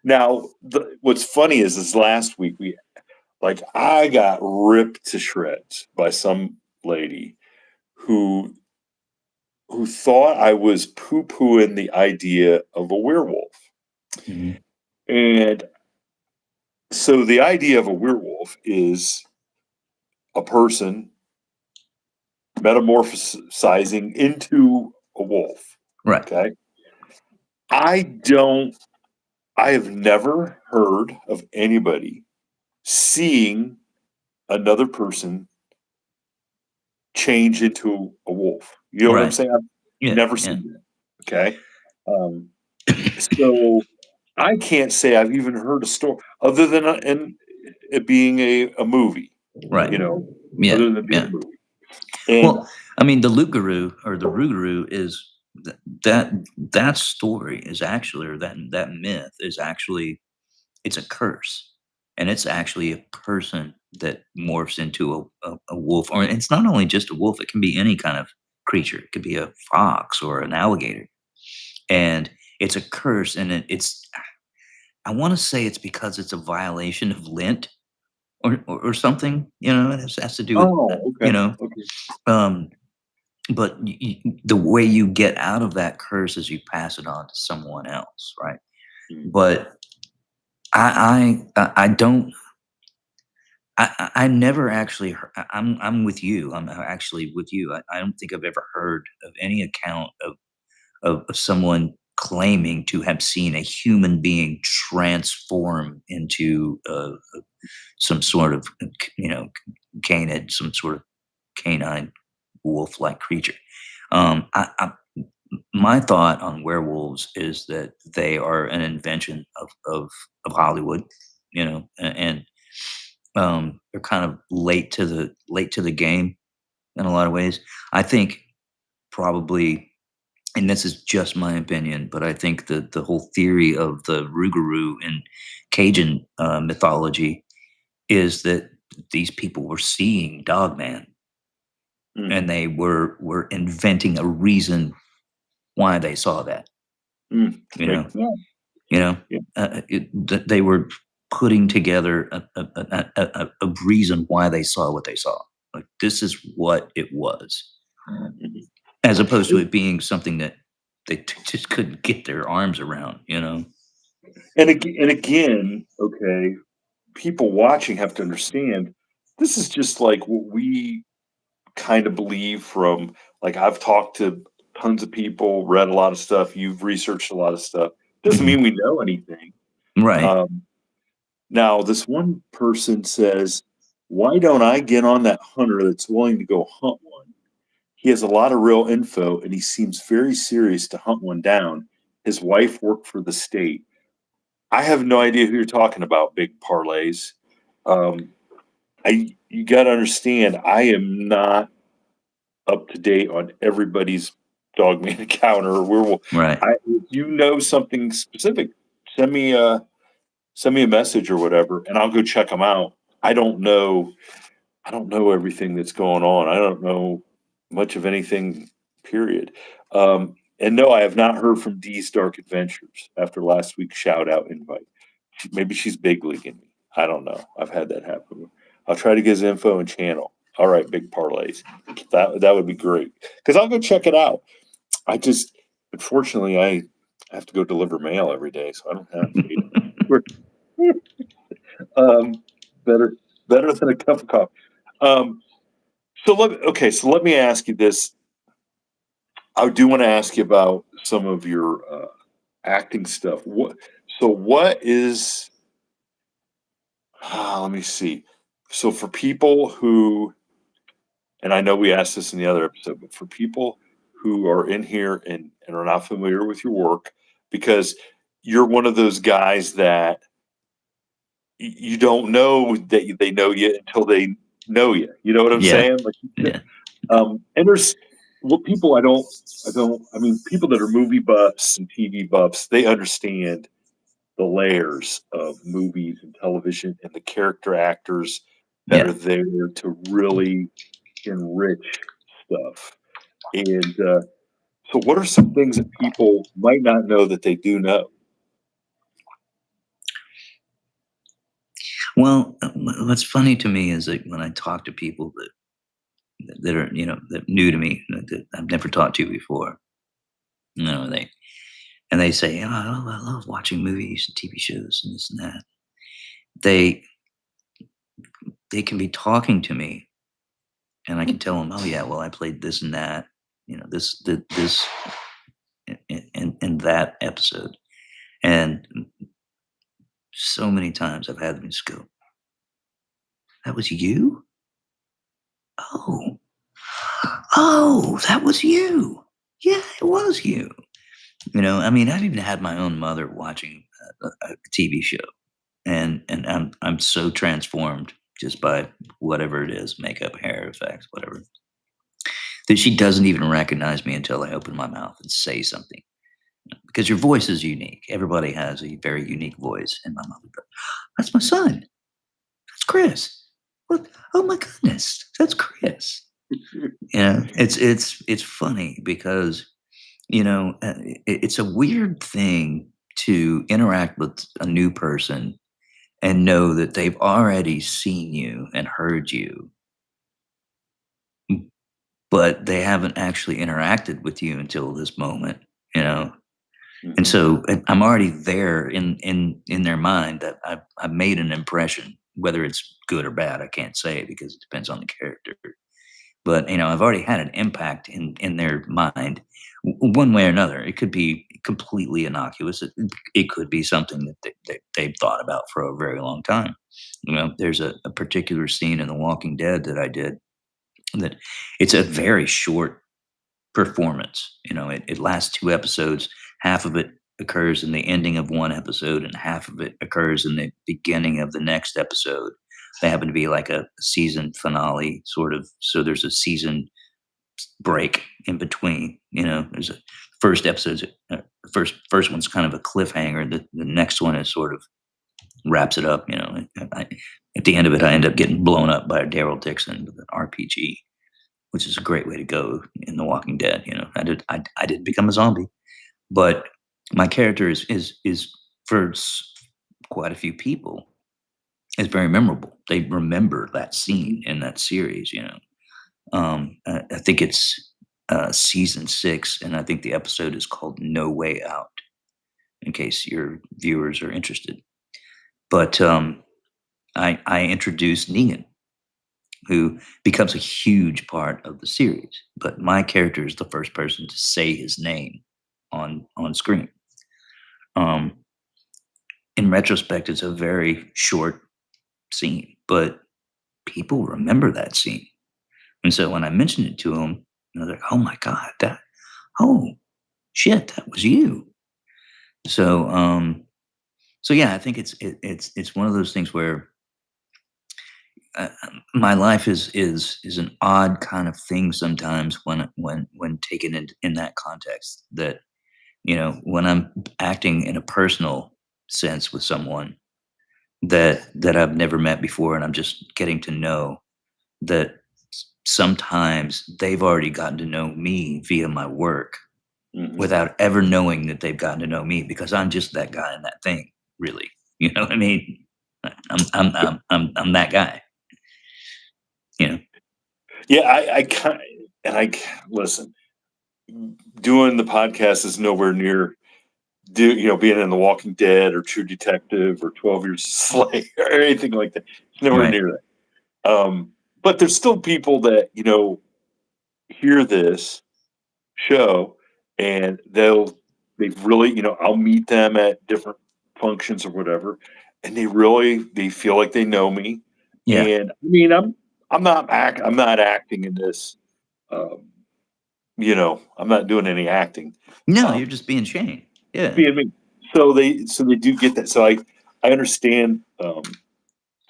now, what's funny is last week I got ripped to shreds by some lady who thought I was poo pooing the idea of a werewolf, Mhm. and so the idea of a werewolf is a person metamorphosizing into a wolf. Right. Okay. I don't, I have never heard of anybody seeing another person change into a wolf. You know what I'm Right. saying? I've Yeah. never Yeah. seen that. Okay. Um, so I can't say I've even heard a story other than it being a movie, Right. you know, Yeah. other than it being a Yeah. movie. And Well, I mean, the Lugaroo or the Rougarou is that that story is actually, or that myth is actually, it's a curse, and it's actually a person that morphs into a wolf, or it's not only just a wolf; it can be any kind of creature. It could be a fox or an alligator, and it's a curse, and it's. I want to say it's because it's a violation of Lent or something. It has to do with Oh, you okay, know. okay. Um, but the way you get out of that curse is you pass it on to someone else, right? Mm, But I don't. I never actually I'm with you. I'm actually with you. I don't think I've ever heard of any account of someone claiming to have seen a human being transform into some sort of canid, some sort of canine wolf-like creature. My thought on werewolves is that they are an invention of Hollywood, and they're kind of late to the game in a lot of ways. I think probably, and this is just my opinion, but I think that the whole theory of the Rougarou in Cajun mythology is that these people were seeing Dogman, mm, and they were inventing a reason why they saw that. You okay, know, yeah, you know, yeah. they were putting together a reason why they saw what they saw. Like, this is what it was, Mhm. as opposed to it being something that they just couldn't get their arms around. And again, okay, people watching have to understand this is just like what we kind of believe from like I've talked to tons of people, read a lot of stuff, you've researched a lot of stuff. Doesn't Mhm. mean we know anything. Right. Um, Now, this one person says, "Why don't I get on that hunter that's willing to go hunt one? He has a lot of real info and he seems very serious to hunt one down. His wife worked for the state." I have no idea who you're talking about, big parlays. Um, I you got to understand, I am not up to date on everybody's Dogman encounter or werewolf. Right. If you know something specific, send me a send me a message or whatever, and I'll go check them out. I don't know. I don't know everything that's going on. I don't know much of anything. Period. And no, I have not heard from Dee's Dark Adventures after last week's shout out invite. Maybe she's big leaguing me. I don't know. I've had that happen. I'll try to get his info and channel. All right, big parlays. That would be great because I'll go check it out. I just unfortunately I have to go deliver mail every day, so I don't have data. um, better better than a cup of coffee. Um, so let me ask you this. I do want to ask you about some of your acting stuff. What is let me see. So for people who, and I know we asked this in the other episode, but for people who are in here and are not familiar with your work, because you're one of those guys that you don't know that they know you until they know you. You know what I'm Yeah. saying? Like, Yeah. and there's people I mean, people that are movie buffs and TV buffs, they understand the layers of movies and television and the character actors that Yeah. are there to really enrich stuff. And so, what are some things that people might not know that they do know? Well, what's funny to me is that when I talk to people that are, that new to me, that I've never talked to before, they say, "Oh, I love watching movies and TV shows and this and that." They they can be talking to me, and I can tell them, "Oh yeah, well I played this and that, this in that episode," and so many times I've had them just go, "That was you? Oh, oh, that was you. Yeah, it was you." I mean, I've even had my own mother watching a TV show, and I'm so transformed just by whatever it is, makeup, hair effects, whatever. that she doesn't even recognize me until I open my mouth and say something. Because your voice is unique. Everybody has a very unique voice. And my mother goes, "That's my son. That's Chris. What? Oh my goodness, that's Chris." It's funny because it's a weird thing to interact with a new person and know that they've already seen you and heard you, but they haven't actually interacted with you until this moment, you know? And Mhm. so I'm already there in their mind that I've made an impression, whether it's good or bad, I can't say because it depends on the character. But I've already had an impact in their mind, one way or another. It could be completely innocuous. It could be something that they've thought about for a very long time. There's a particular scene in The Walking Dead that I did that it's a very short performance. It lasts 2 episodes. Half of it occurs in the ending of one episode, and half of it occurs in the beginning of the next episode. They happen to be like a season finale, sort of. So there's a season break in between. There's a first episode. First one's kind of a cliffhanger. The next one is sort of wraps it up. At the end of it, I end up getting blown up by Daryl Dixon with an RPG, which is a great way to go in The Walking Dead. I did become a zombie, but my character is for quite a few people is very memorable. They remember that scene in that series. I think it's season 6, and I think the episode is called "No Way Out." In case your viewers are interested, but I introduced Negan, who becomes a huge part of the series. But my character is the first person to say his name on screen. Um, in retrospect, it's a very short scene, but people remember that scene. And so when I mentioned it to them, they're like, "Oh my god, oh shit, that was you." So so yeah, I think it's one of those things where my life is an odd kind of thing sometimes when taken in that context. That when I'm acting in a personal sense with someone that I've never met before, and I'm just getting to know that sometimes they've already gotten to know me via my work Mhm. without ever knowing that they've gotten to know me because I'm just that guy in that thing, really. You know what I mean? I'm that guy. You know? Yeah, I kind and listen, doing the podcast is nowhere near being in The Walking Dead or True Detective or 12 Years a Slave or anything like that. It's nowhere Right. near that. But there's still people that, hear this show and they've really, I'll meet them at different functions or whatever, and they feel like they know me. Yeah. And I mean, I'm not acting in this. Um, I'm not doing any acting. No, Um, you're just being Shane. Yeah. being me. So they do get that. So I understand. I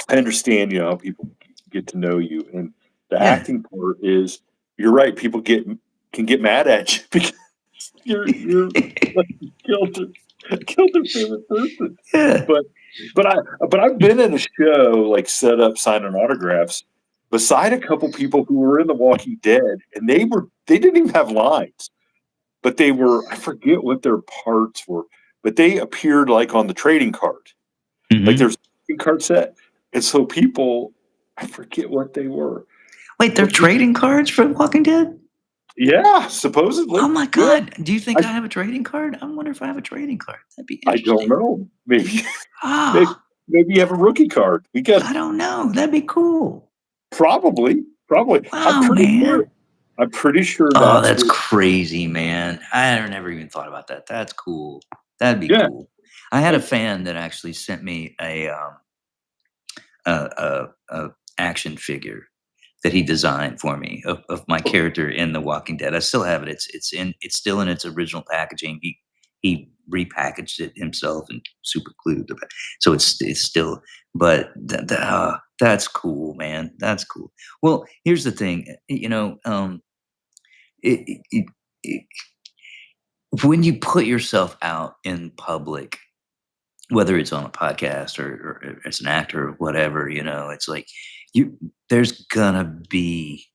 understand. How people get to know you, and the Yeah. acting part is you're right. People can get mad at you because you're like killed their favorite person. Yeah. But but I but I've been in a show like set up signing autographs beside a couple people who were in The Walking Dead, and they didn't even have lines, but they were I forget what their parts were, but they appeared like on the trading card, like Mhm. there's a trading card set, and so people I forget what they were, Wait, they're but people trading cards for Walking Dead? yeah, Oh supposedly my yeah. god. Do you think I I have a trading card? I wonder if I have a trading card. That'd be I don't interesting. know. Maybe maybe Ah, maybe you have a rookie card. We got I don't know. That'd be cool. probably. Wow, man. I'm pretty sure Oh, that's that's what. crazy, man. I never even thought about that. That's cool. That'd be Yeah. cool. I had a And, fan that actually sent me a action figure that he designed for me of my character in The Walking Dead. I still have it. It's still in its original packaging. He repackaged it himself and super glued it. So it's still. But that's cool, man. That's cool. Well, here's the thing. it, when you put yourself out in public, whether it's on a podcast or as an actor or whatever, it's like there's gonna be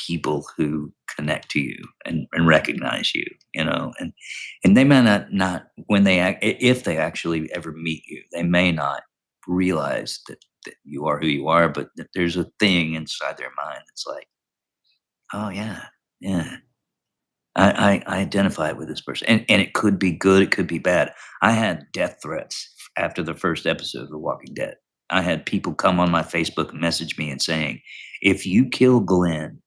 people who connect to you and recognize you, and they may not when they act, if they actually ever meet you, they may not realize that you are who you are, but that there's a thing inside their mind that's like, oh yeah, yeah. I identify with this person, and it could be good, it could be bad. I had death threats after the first episode of The Walking Dead. I had people come on my Facebook and message me and saying, "If you kill Glenn,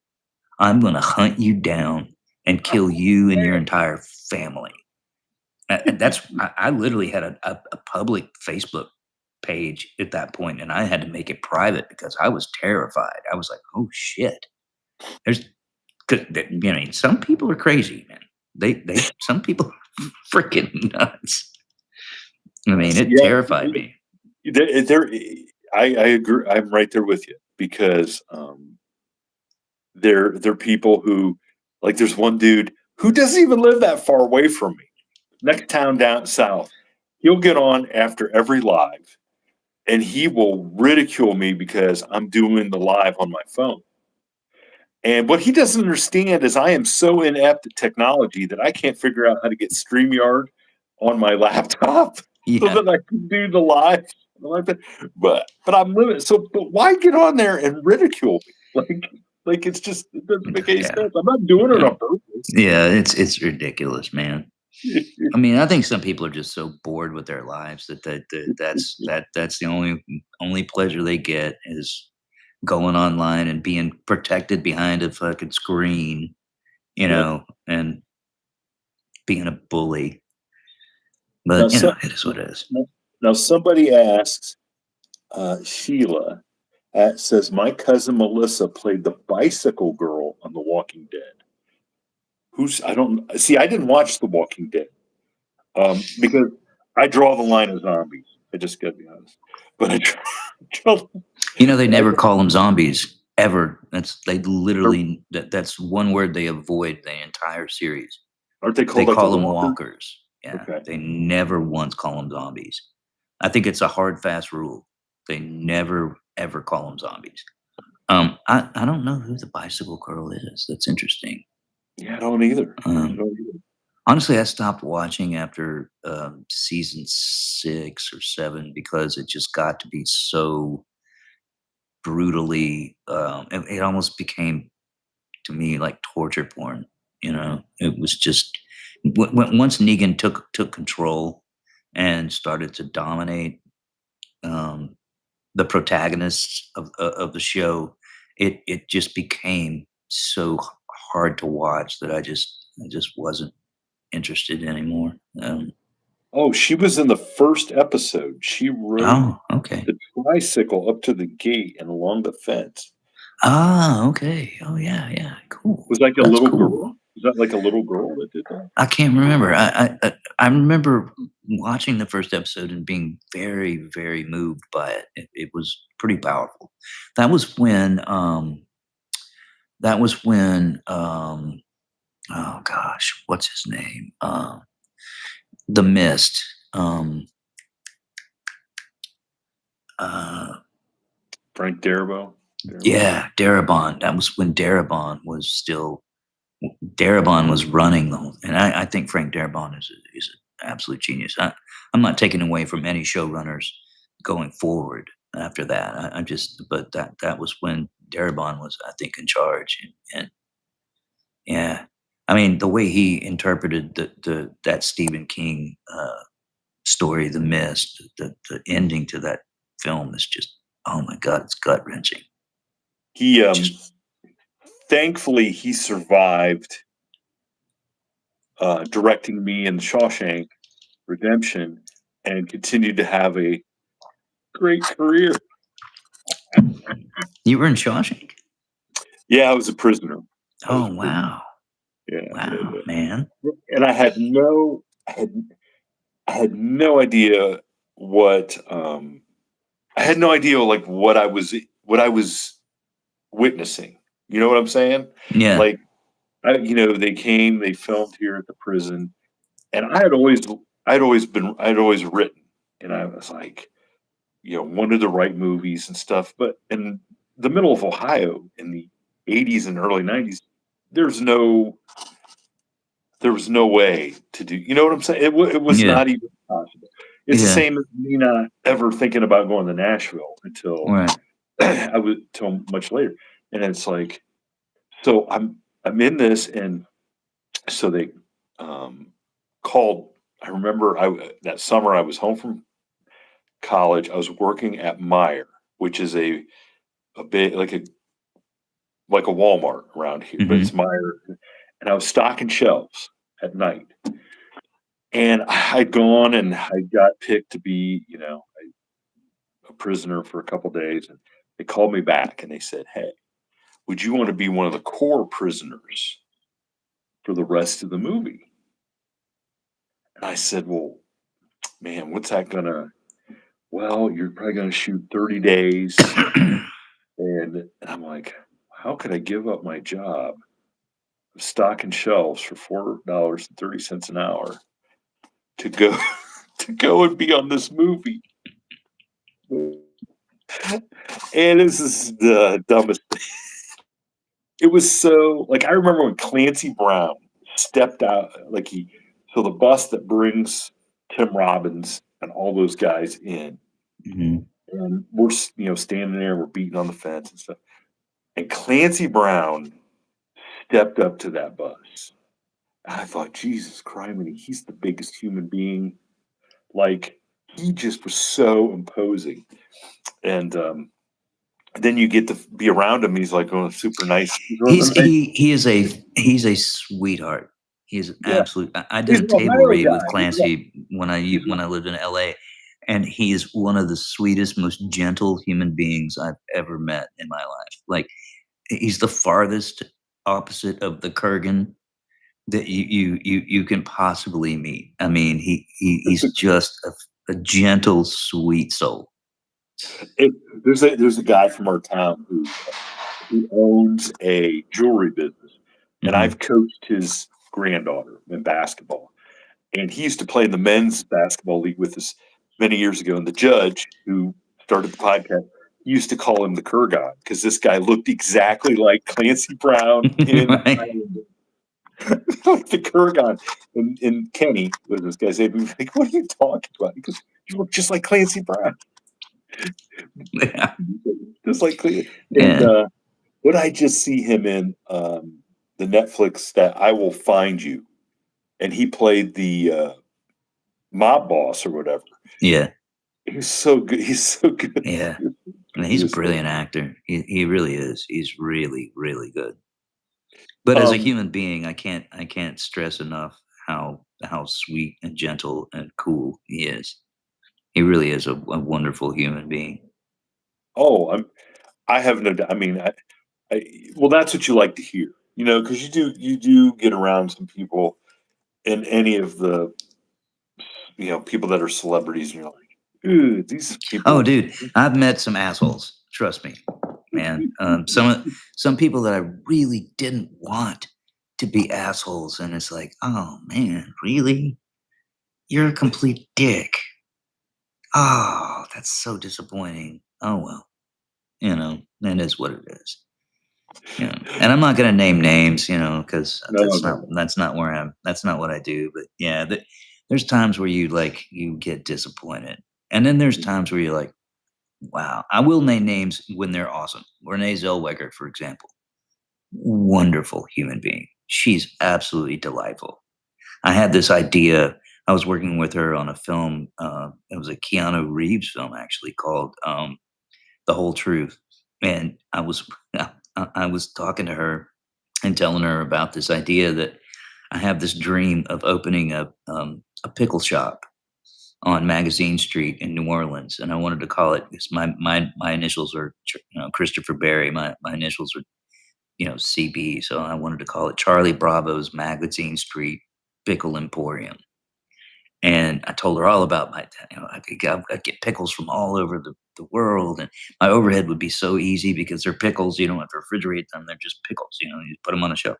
I'm gonna hunt you down and kill you and your entire family." And I literally had a public Facebook page at that point, and I had to make it private because I was terrified. I was like, "Oh shit, there's." 'Cause some people are crazy, man. Some people are freaking nuts. I mean, it Yeah, terrified me. I agree. I'm right there with you because they're people who, like, there's one dude who doesn't even live that far away from me, next town down south. He'll get on after every live, and he will ridicule me because I'm doing the live on my phone. And what he doesn't understand is I am so inept at technology that I can't figure out how to get StreamYard on my laptop so Yeah, that I can do the live like that. But I'm limited. So, but why get on there and ridicule me? Like it's just, it doesn't make any yeah, sense. I'm not doing it yeah, on purpose. yeah. It's ridiculous, man. I mean, I think some people are just so bored with their lives that's the only pleasure they get is going online and being protected behind a fucking screen, Yep. and being a bully. Now, But so, it is what it is. now somebody asks, Sheila says, my cousin Melissa played the bicycle girl on The Walking Dead. I don't see. I didn't watch The Walking Dead because I draw the line of zombies. I just got to be honest. But draw, They I, never call them zombies ever. They literally that's one word they avoid the entire series. aren't they They called like a call them walker? walkers. Yeah, Okay. they never once call them zombies. I think it's a hard, fast rule. They never ever call them zombies. I don't know who the bicycle girl is. That's interesting. Yeah, I don't either. I Um, don't either. Honestly, I stopped watching after season 6 or 7 because it just got to be so brutally. It almost became to me like torture porn. It was just once Negan took control and started to dominate um, the protagonists of the show. It just became so hard to watch that I just wasn't interested anymore. Oh, she was in the first episode. She rode Oh, okay. the tricycle up to the gate and along the fence. Ah, okay. Oh, yeah, yeah. Cool. Was like a That's little cool. girl. Was that like a little girl that did that? I can't remember. I remember watching the first episode and being very, very moved by it. It was pretty powerful. That was when that was when oh gosh, what's his name? The Mist. Uh Frank Darabont. yeah, Darabont. That was when Darabont was running the whole, and I think Frank Darabont is an absolute genius. I'm not taking away from any showrunners going forward after that. I just, but that was when Darabont was, I think, in charge, and yeah, I mean the way he interpreted that Stephen King story, The Mist, the ending to that film is just, oh my god, it's gut wrenching. He Just thankfully he survived directing me in Shawshank Redemption and continued to have a great career. you were in Shawshank. Yeah, I was a prisoner. I was Oh a prisoner. wow, Yeah, wow, man. and I had no idea what I had no idea like what I was witnessing. You know what I'm saying? Yeah. Like they filmed here at the prison, and I'd always written, and I was like, wanted to write movies and stuff, but in the middle of Ohio in the '80s and early '90s, there's no there was no way to do. You know what I'm saying? It was Yeah. not even possible. It's the Yeah. same as me not ever thinking about going to Nashville until Right. I was till much later, and it's like, so I'm in this, and so they um, called. I remember that summer I was home from college. I was working at Meyer, which is a bit like a Walmart around here, but it's Mm-hmm. Meyer, and I was stocking shelves at night. And I'd gone and I got picked to be, a prisoner for a couple days, and they called me back and they said, "Hey, would you want to be one of the core prisoners for the rest of the movie?" And I said, "Well, man, what's that gonna? Well, you're probably gonna shoot 30 days." And I'm like, how could I give up my job of stocking shelves for $4.30 an hour to go to go and be on this movie? And this is the dumbest. It was so like I remember when Clancy Brown stepped out, so the bus that brings Tim Robbins and all those guys in, Mm-hmm. and we're standing there, we're beating on the fence and stuff, and Clancy Brown stepped up to that bus. And I thought, Jesus Christ, he's the biggest human being. Like he just was so imposing, and then you get to be around him. He's like, oh, super nice. He's one of He's the nice. he's a sweetheart. He's an Yeah, absolute. I did he's a an table Ohio read with guy. Clancy He's when I lived in LA, and he is one of the sweetest, most gentle human beings I've ever met in my life. Like he's the farthest opposite of the Kurgan that you can possibly meet. I mean, he's just a gentle, sweet soul. it, there's a guy from our town who owns a jewelry business, and Hmm. I've coached his granddaughter in basketball. And he used to play in the men's basketball league with us many years ago. And the judge who started the podcast used to call him the Kurgan because this guy looked exactly like Clancy Brown in Right. Highlander. Like the Kurgan. And Kenny was this guy's name. He was like, what are you talking about? He goes, you look just like Clancy Brown. Yeah. Just like Clancy. And Yeah. what I just see him in the Netflix that I Will Find You. And he played the mob boss or whatever. Yeah. He's so good. He's so good. Yeah. And He he's a was so brilliant actor. He really is. He's really, really good. But as a um, human being, I can't stress enough how sweet and gentle and cool he is. He really is a wonderful human being. oh, I have no doubt. I mean, well, that's what you like to hear, because you do get around some people in any of the, people that are celebrities, and you're like, ooh, these Oh, people. dude, I've met some assholes. Trust me, man. Some people that I really didn't want to be assholes, and it's like, oh man, really? You're a complete dick. Oh, that's so disappointing. Oh well, that is what it is. And I'm not gonna name names, because No, no, no, no. that's not what I do. But yeah, there's times where you get disappointed, and then there's times where you're like, wow. I will name names when they're awesome. Renee Zellweger, for example, wonderful human being. She's absolutely delightful. I had this idea. I was working with her on a film. It was a Keanu Reeves film, actually, called The Whole Truth. And I was talking to her and telling her about this idea that I have this dream of opening a pickle shop on Magazine Street in New Orleans, and I wanted to call it because my initials are Christopher Barry. My initials are CB, so I wanted to call it Charlie Bravo's Magazine Street Pickle Emporium. And I told her all about I'd get pickles from all over the world, and my overhead would be so easy because they're pickles. You don't have to refrigerate them; they're just pickles. You put them on a shelf.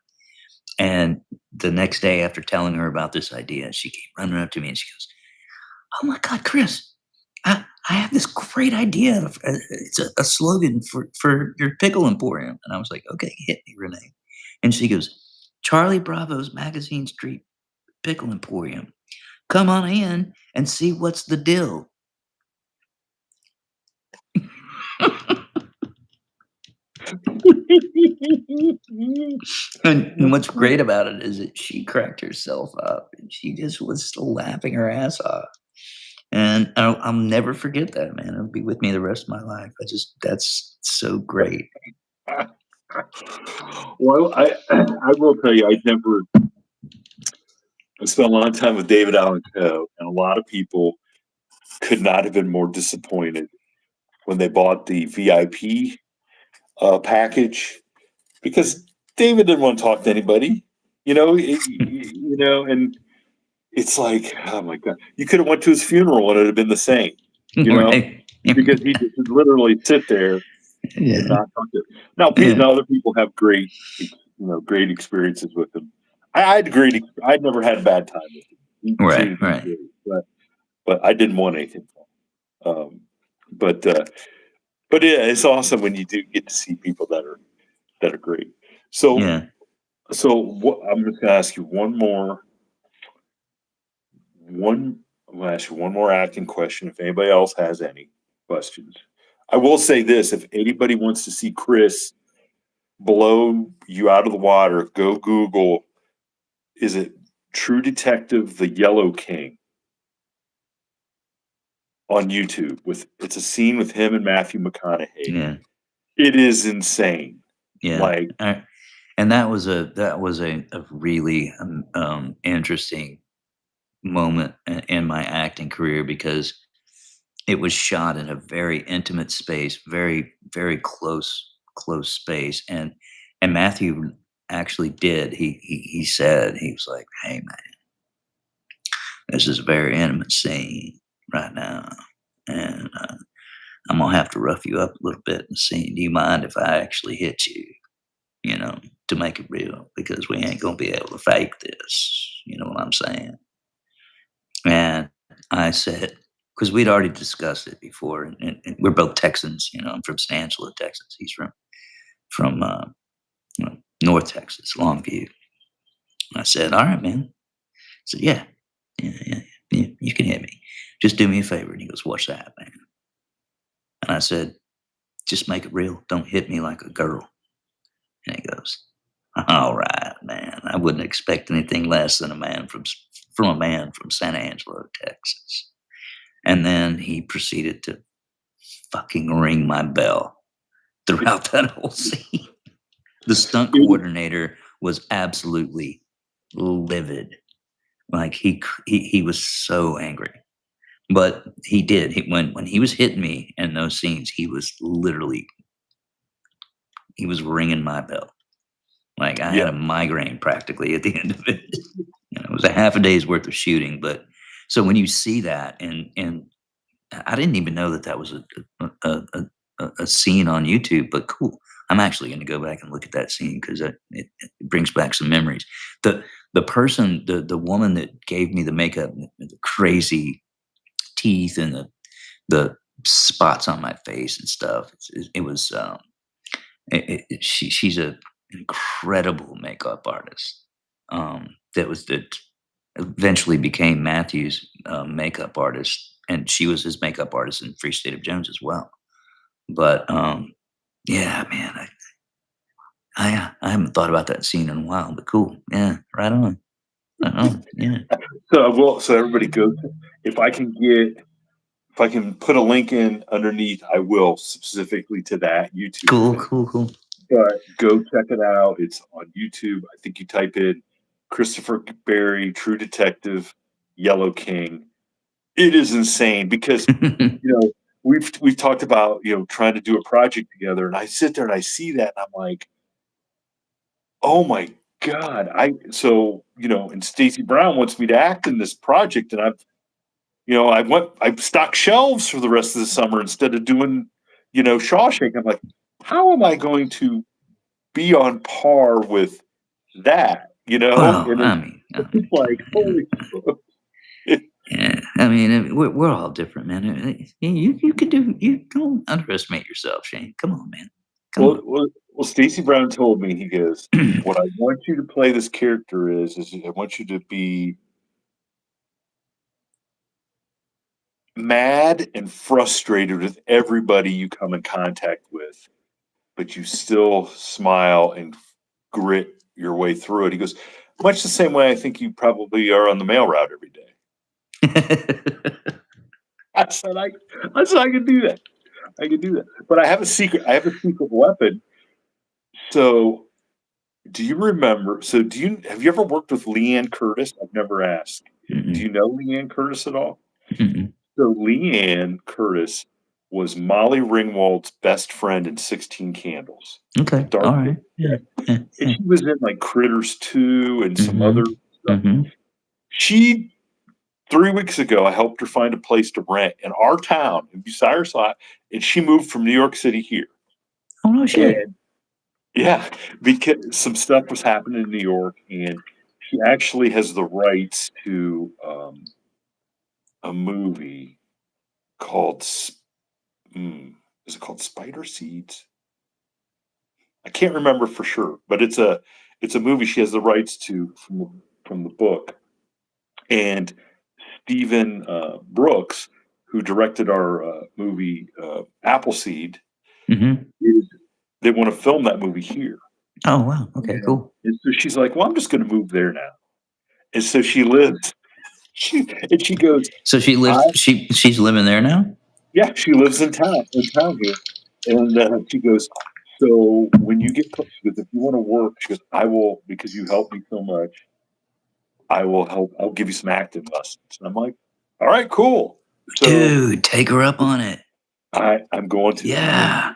And the next day after telling her about this idea, she came running up to me and she goes, "Oh my God, Chris, I have this great idea. It's a slogan for your pickle emporium." And I was like, "Okay, hit me, Renee." And she goes, "Charlie Bravo's Magazine Street Pickle Emporium. Come on in and see what's the deal." And what's great about it is that she cracked herself up and she just was laughing her ass off. And I'll never forget that, man. It'll be with me the rest of my life. That's so great. Well, I will tell you, I spent a lot of time with David Allen Coe, and a lot of people could not have been more disappointed when they bought the VIP package because David didn't want to talk to anybody, and it's like, oh my God, you could have went to his funeral and it'd have been the same, Right. because he just would literally sit there Yeah. and not talk to. Now, now other people have great experiences with him. I'd never had a bad time with him. He treated me Right. great, but I didn't want anything from him. But yeah, it's awesome when you do get to see people that are great. So Yeah. I'm just gonna ask you I'm gonna ask you one more acting question. If anybody else has any questions, I will say this: if anybody wants to see Chris blow you out of the water, go Google. Is it True Detective: The Yellow King on YouTube? It's a scene with him and Matthew McConaughey. Yeah. It is insane. Yeah. And that was a really interesting moment in my acting career because it was shot in a very intimate space, very very close space, and Matthew actually did. He said he was like, "Hey man, this is a very intimate scene right now, and I'm gonna have to rough you up a little bit in the scene. Do you mind if I actually hit you?" To make it real, because we ain't gonna be able to fake this. You know what I'm saying? And I said, because we'd already discussed it before, and we're both Texans. I'm from San Angelo, Texas. He's from North Texas, Longview. I said, "All right, man." I said, "Yeah, you can hit me. Just do me a favor." And he goes, "What's that, man?" And I said, "Just make it real. Don't hit me like a girl." And he goes, "All right, man. I wouldn't expect anything less than a man from San Angelo, Texas." And then he proceeded to fucking ring my bell throughout that whole scene. The stunt coordinator was absolutely livid. Like he was so angry. But he did. When he was hitting me in those scenes, he was ringing my bell. Like I had a migraine practically at the end of it. It was a half a day's worth of shooting. But so when you see that, and I didn't even know that was a scene on YouTube. But cool, I'm actually going to go back and look at that scene because it brings back some memories. The person, the woman that gave me the makeup, the crazy teeth and the spots on my face and stuff. It was she's an incredible makeup artist. That eventually became Matthew's makeup artist, and she was his makeup artist in Free State of Jones as well. But yeah, man, I haven't thought about that scene in a while, but cool, yeah, right on. Yeah. So everybody go. If I can put a link in underneath, I will, specifically to that YouTube. Cool. But go check it out. It's on YouTube. I think you type in Christopher Barry, True Detective, Yellow King. It is insane because we've talked about trying to do a project together, and I sit there and I see that, and I'm like, oh my God. And Stacey Brown wants me to act in this project, and I've stocked shelves for the rest of the summer instead of doing, Shawshank. I'm like, how am I going to be on par with that? you know, Well, and I mean, it's like, holy fuck. yeah. I mean, we're all different, man. You can do. You don't underestimate yourself, Shane. Come on, man. Come Well, on. well, well, Stacey Brown told me, he goes, "What I want you to play this character is I want you to be mad and frustrated with everybody you come in contact with, but you still smile and grit your way through it." He goes, "Much the same way I think you probably are on the mail route every day." I said, I can do that. I can do that. But I have a secret. I have a secret weapon. So, do you remember? So, have you ever worked with Leanne Curtis? I've never asked. Do Mm-mm. you know Leanne Curtis at all? Mm-mm. So, Leanne Curtis was Molly Ringwald's best friend in 16 Candles. The Okay. dark, All right. Yeah. Yeah. and Yeah. she was in like Critters 2 and some Mm-hmm. other stuff. Mm-hmm. She 3 weeks ago, I helped her find a place to rent in our town in Bucyrus, and she moved from New York City here. Oh no shit. And yeah, because some stuff was happening in New York, and she actually has the rights to a movie called is it called Spider Seeds? I can't remember for sure, but it's a movie she has the rights to from the book. And Stephen Brooks, who directed our movie Appleseed, Mm-hmm. is they want to film that movie here. Oh wow. Okay. Cool. And so she's like, "Well, I'm just going to move there now." And so she lives. She goes, So she "I lives. She's living there now. yeah." She lives in town here, and she goes. So when you get, she goes, "If you want to work," she goes, "I will, because you helped me so much. I will help. I'll give you some acting lessons." And I'm like, "All right, cool." So Dude, take her up on it. I'm going to. I'm going Yeah.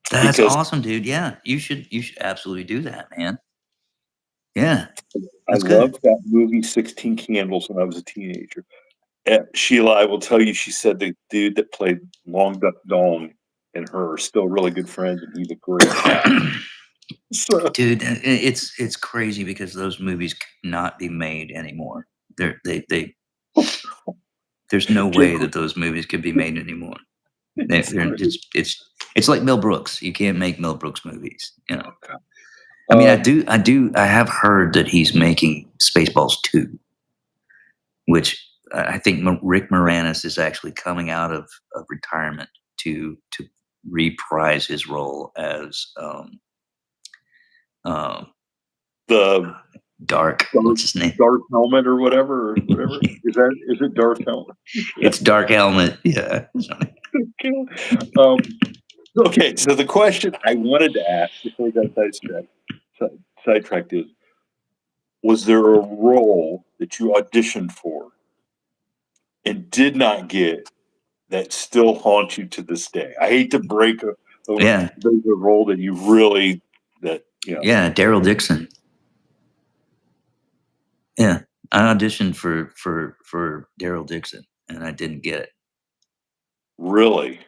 to That's because awesome, dude. Yeah. You should absolutely do that, man. Yeah. I That's good. loved that movie 16 Candles when I was a teenager. Sheila, I will tell you, she said the dude that played Long Duck Dong and her are still really good friends, and he's a great cat. So Dude, it's crazy because those movies cannot be made anymore. They there's no Jake, way that those movies could be made anymore. it's great. It's like Mel Brooks. You can't make Mel Brooks movies, you know. Oh, God. I mean, I have heard that he's making Spaceballs 2, which I think Rick Moranis is actually coming out of retirement to reprise his role as um, The Dark. Darth, What's his name? Darth Helmet or whatever. Is it Darth Helmet? It's Dark Helmet. Yeah. um, okay, so the question I wanted to ask before we got sidetracked is: was there a role that you auditioned for and did not get that still haunts you to this day? I hate to Yeah. break a role that you really that you know Yeah. Daryl Dixon. Yeah. I auditioned for Daryl Dixon and I didn't get it. really.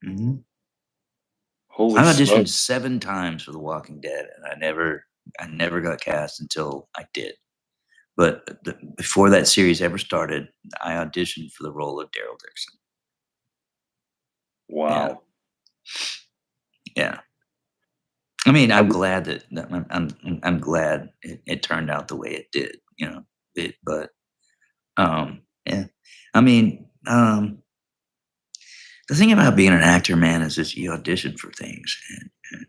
Hmm. Holy I auditioned smoke! 7 times for The Walking Dead, and I never got cast until I did. But before that series ever started, I auditioned for the role of Daryl Dixon. Yeah, Wow. yeah. I mean, I I'm would, glad that I'm glad it turned out the way it did. You know, but yeah. I mean, the thing about being an actor, man, is that you audition for things, and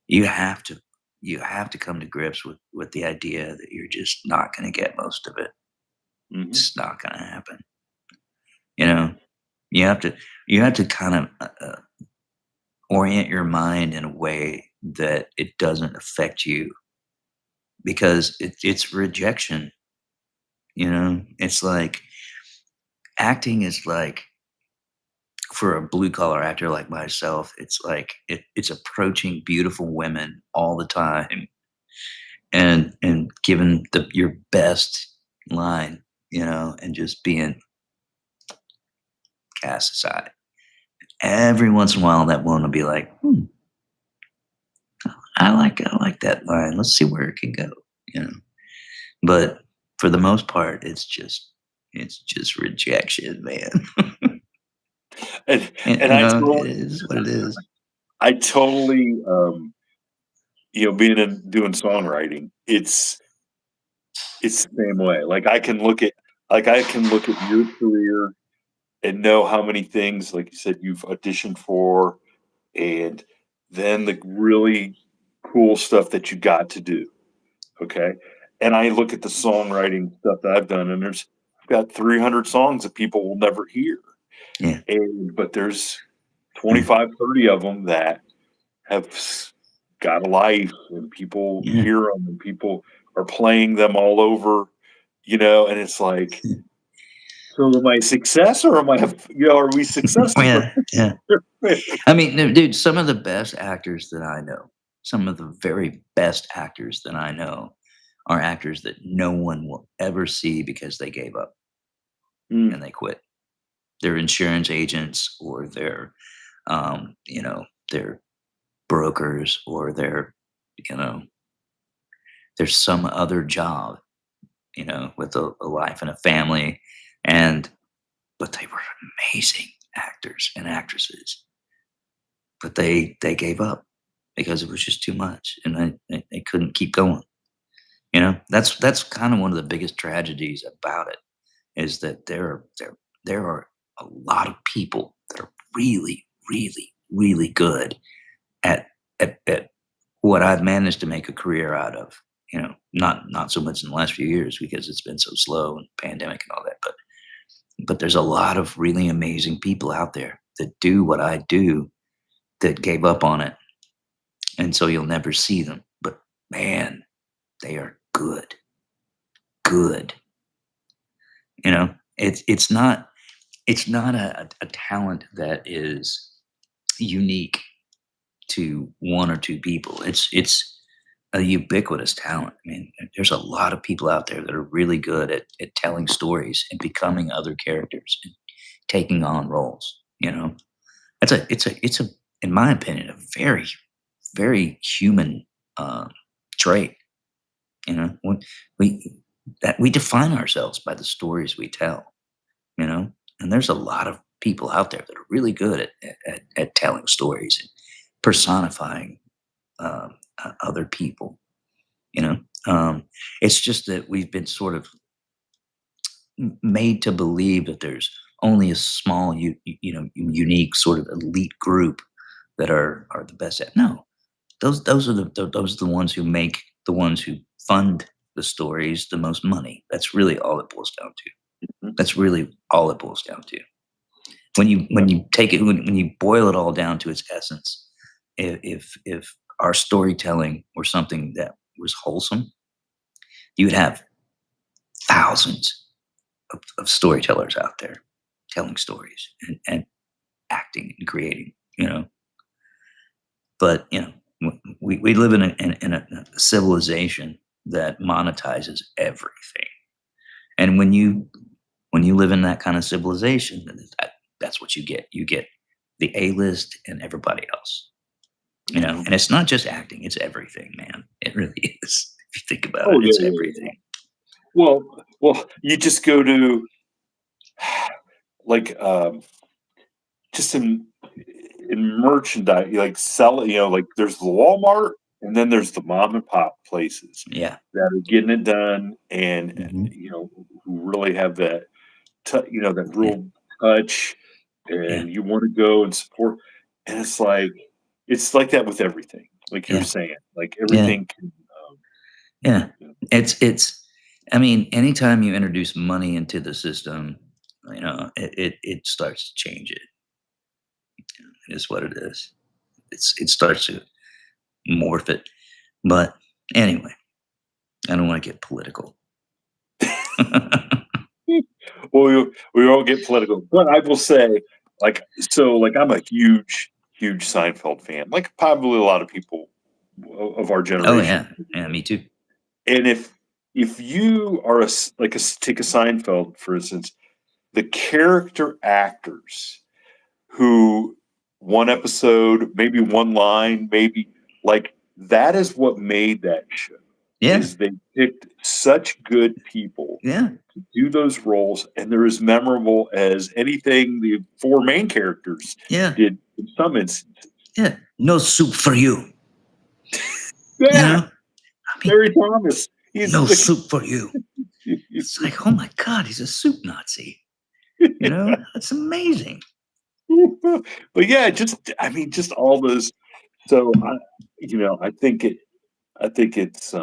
you have to you have to come to grips with the idea that you're just not going to get most of it. mhm. It's not going to happen. You know, you have to you have to kind of orient your mind in a way that it doesn't affect you because it's rejection. You know, it's like acting is like for a blue collar actor like myself, it's like it's approaching beautiful women all the time and giving your best line, you know, and just being cast aside. Every once in a while, that one will be like, I like that line. Let's see where it can go. You know. But for the most part, it's just rejection, man. And And and I it totally, is what it is. I totally, being in doing songwriting, it's the same way. I can look at your career and know how many things, like you said, you've auditioned for, and then the really cool stuff that you got to do. Okay. And I look at the songwriting stuff that I've done, and I've got 300 songs that people will never hear. Yeah. But there's 25, 30 of them that have got a life, and people Yeah. hear them, and people are playing them all over, and it's like, so am I a success, or are we successful? Yeah. Yeah. I mean, dude, some of the best actors that I know, some of the very best actors that I know are actors that no one will ever see because they gave up and they quit. They're insurance agents, or they're brokers, or you know, there's some other job, with a life and a family. But they were amazing actors and actresses, but they gave up because it was just too much, and they couldn't keep going. That's kind of one of the biggest tragedies about it, is that there are a lot of people that are really, really, really good at at what I've managed to make a career out of. Not so much in the last few years because it's been so slow and pandemic and all that, but there's a lot of really amazing people out there that do what I do that gave up on it, and so you'll never see them. But man, they are good, good. It's not a talent that is unique to one or two people. It's a ubiquitous talent. I mean, there's a lot of people out there that are really good at telling stories and becoming other characters and taking on roles. It's a in my opinion, a very, very human trait. We that we define ourselves by the stories we tell. you know and there's a lot of people out there that are really good at telling stories and personifying other people. you know it's just that we've been sort of made to believe that there's only a small unique sort of elite group that are the best at. No, those are the ones who make, the ones who fund the stories the most money. That's really all it boils down to. That's really all it boils down to. When you take it, when you boil it all down to its essence, if our storytelling were something that was wholesome, you would have thousands of storytellers out there telling stories and acting and creating. But we live in a civilization that monetizes everything, and when you live in that kind of civilization, then that's what you get. You get the A list and everybody else. And it's not just acting; it's everything, man. It really is. If you think about Oh it, yeah, it's yeah, yeah. everything. Well, you just go to, like, just in merchandise, like sell it. Like there's the Walmart, and then there's the mom and pop places Yeah. that are getting it done, and Hmm. who really have that, that Yeah. real touch, Yeah. and you want to go and support. And it's like that with everything, like you're Yeah. saying, like Yeah. everything can. Yeah. You know, It's. I mean, anytime you introduce money into the system, it starts to change it. It is what it is. It starts to morph it. But anyway, I don't want to get political. well, we won't get political, but I will say, like I'm a huge, huge Seinfeld fan, like probably a lot of people of our Oh generation. yeah, yeah, me too. And if you are take a Seinfeld, for instance, the character actors who, one episode, maybe one line, maybe, like, that is what made that show. Yeah. is they picked such good people Yeah. to do those roles, and they're as memorable as anything the four main characters Yeah. did in some instances. Yeah. No soup for you. You Yeah, know, I mean, Barry Thomas. He's no the soup for you. It's like, oh my God, he's a soup Nazi. You know, that's amazing. but yeah, just all those. So I think it's.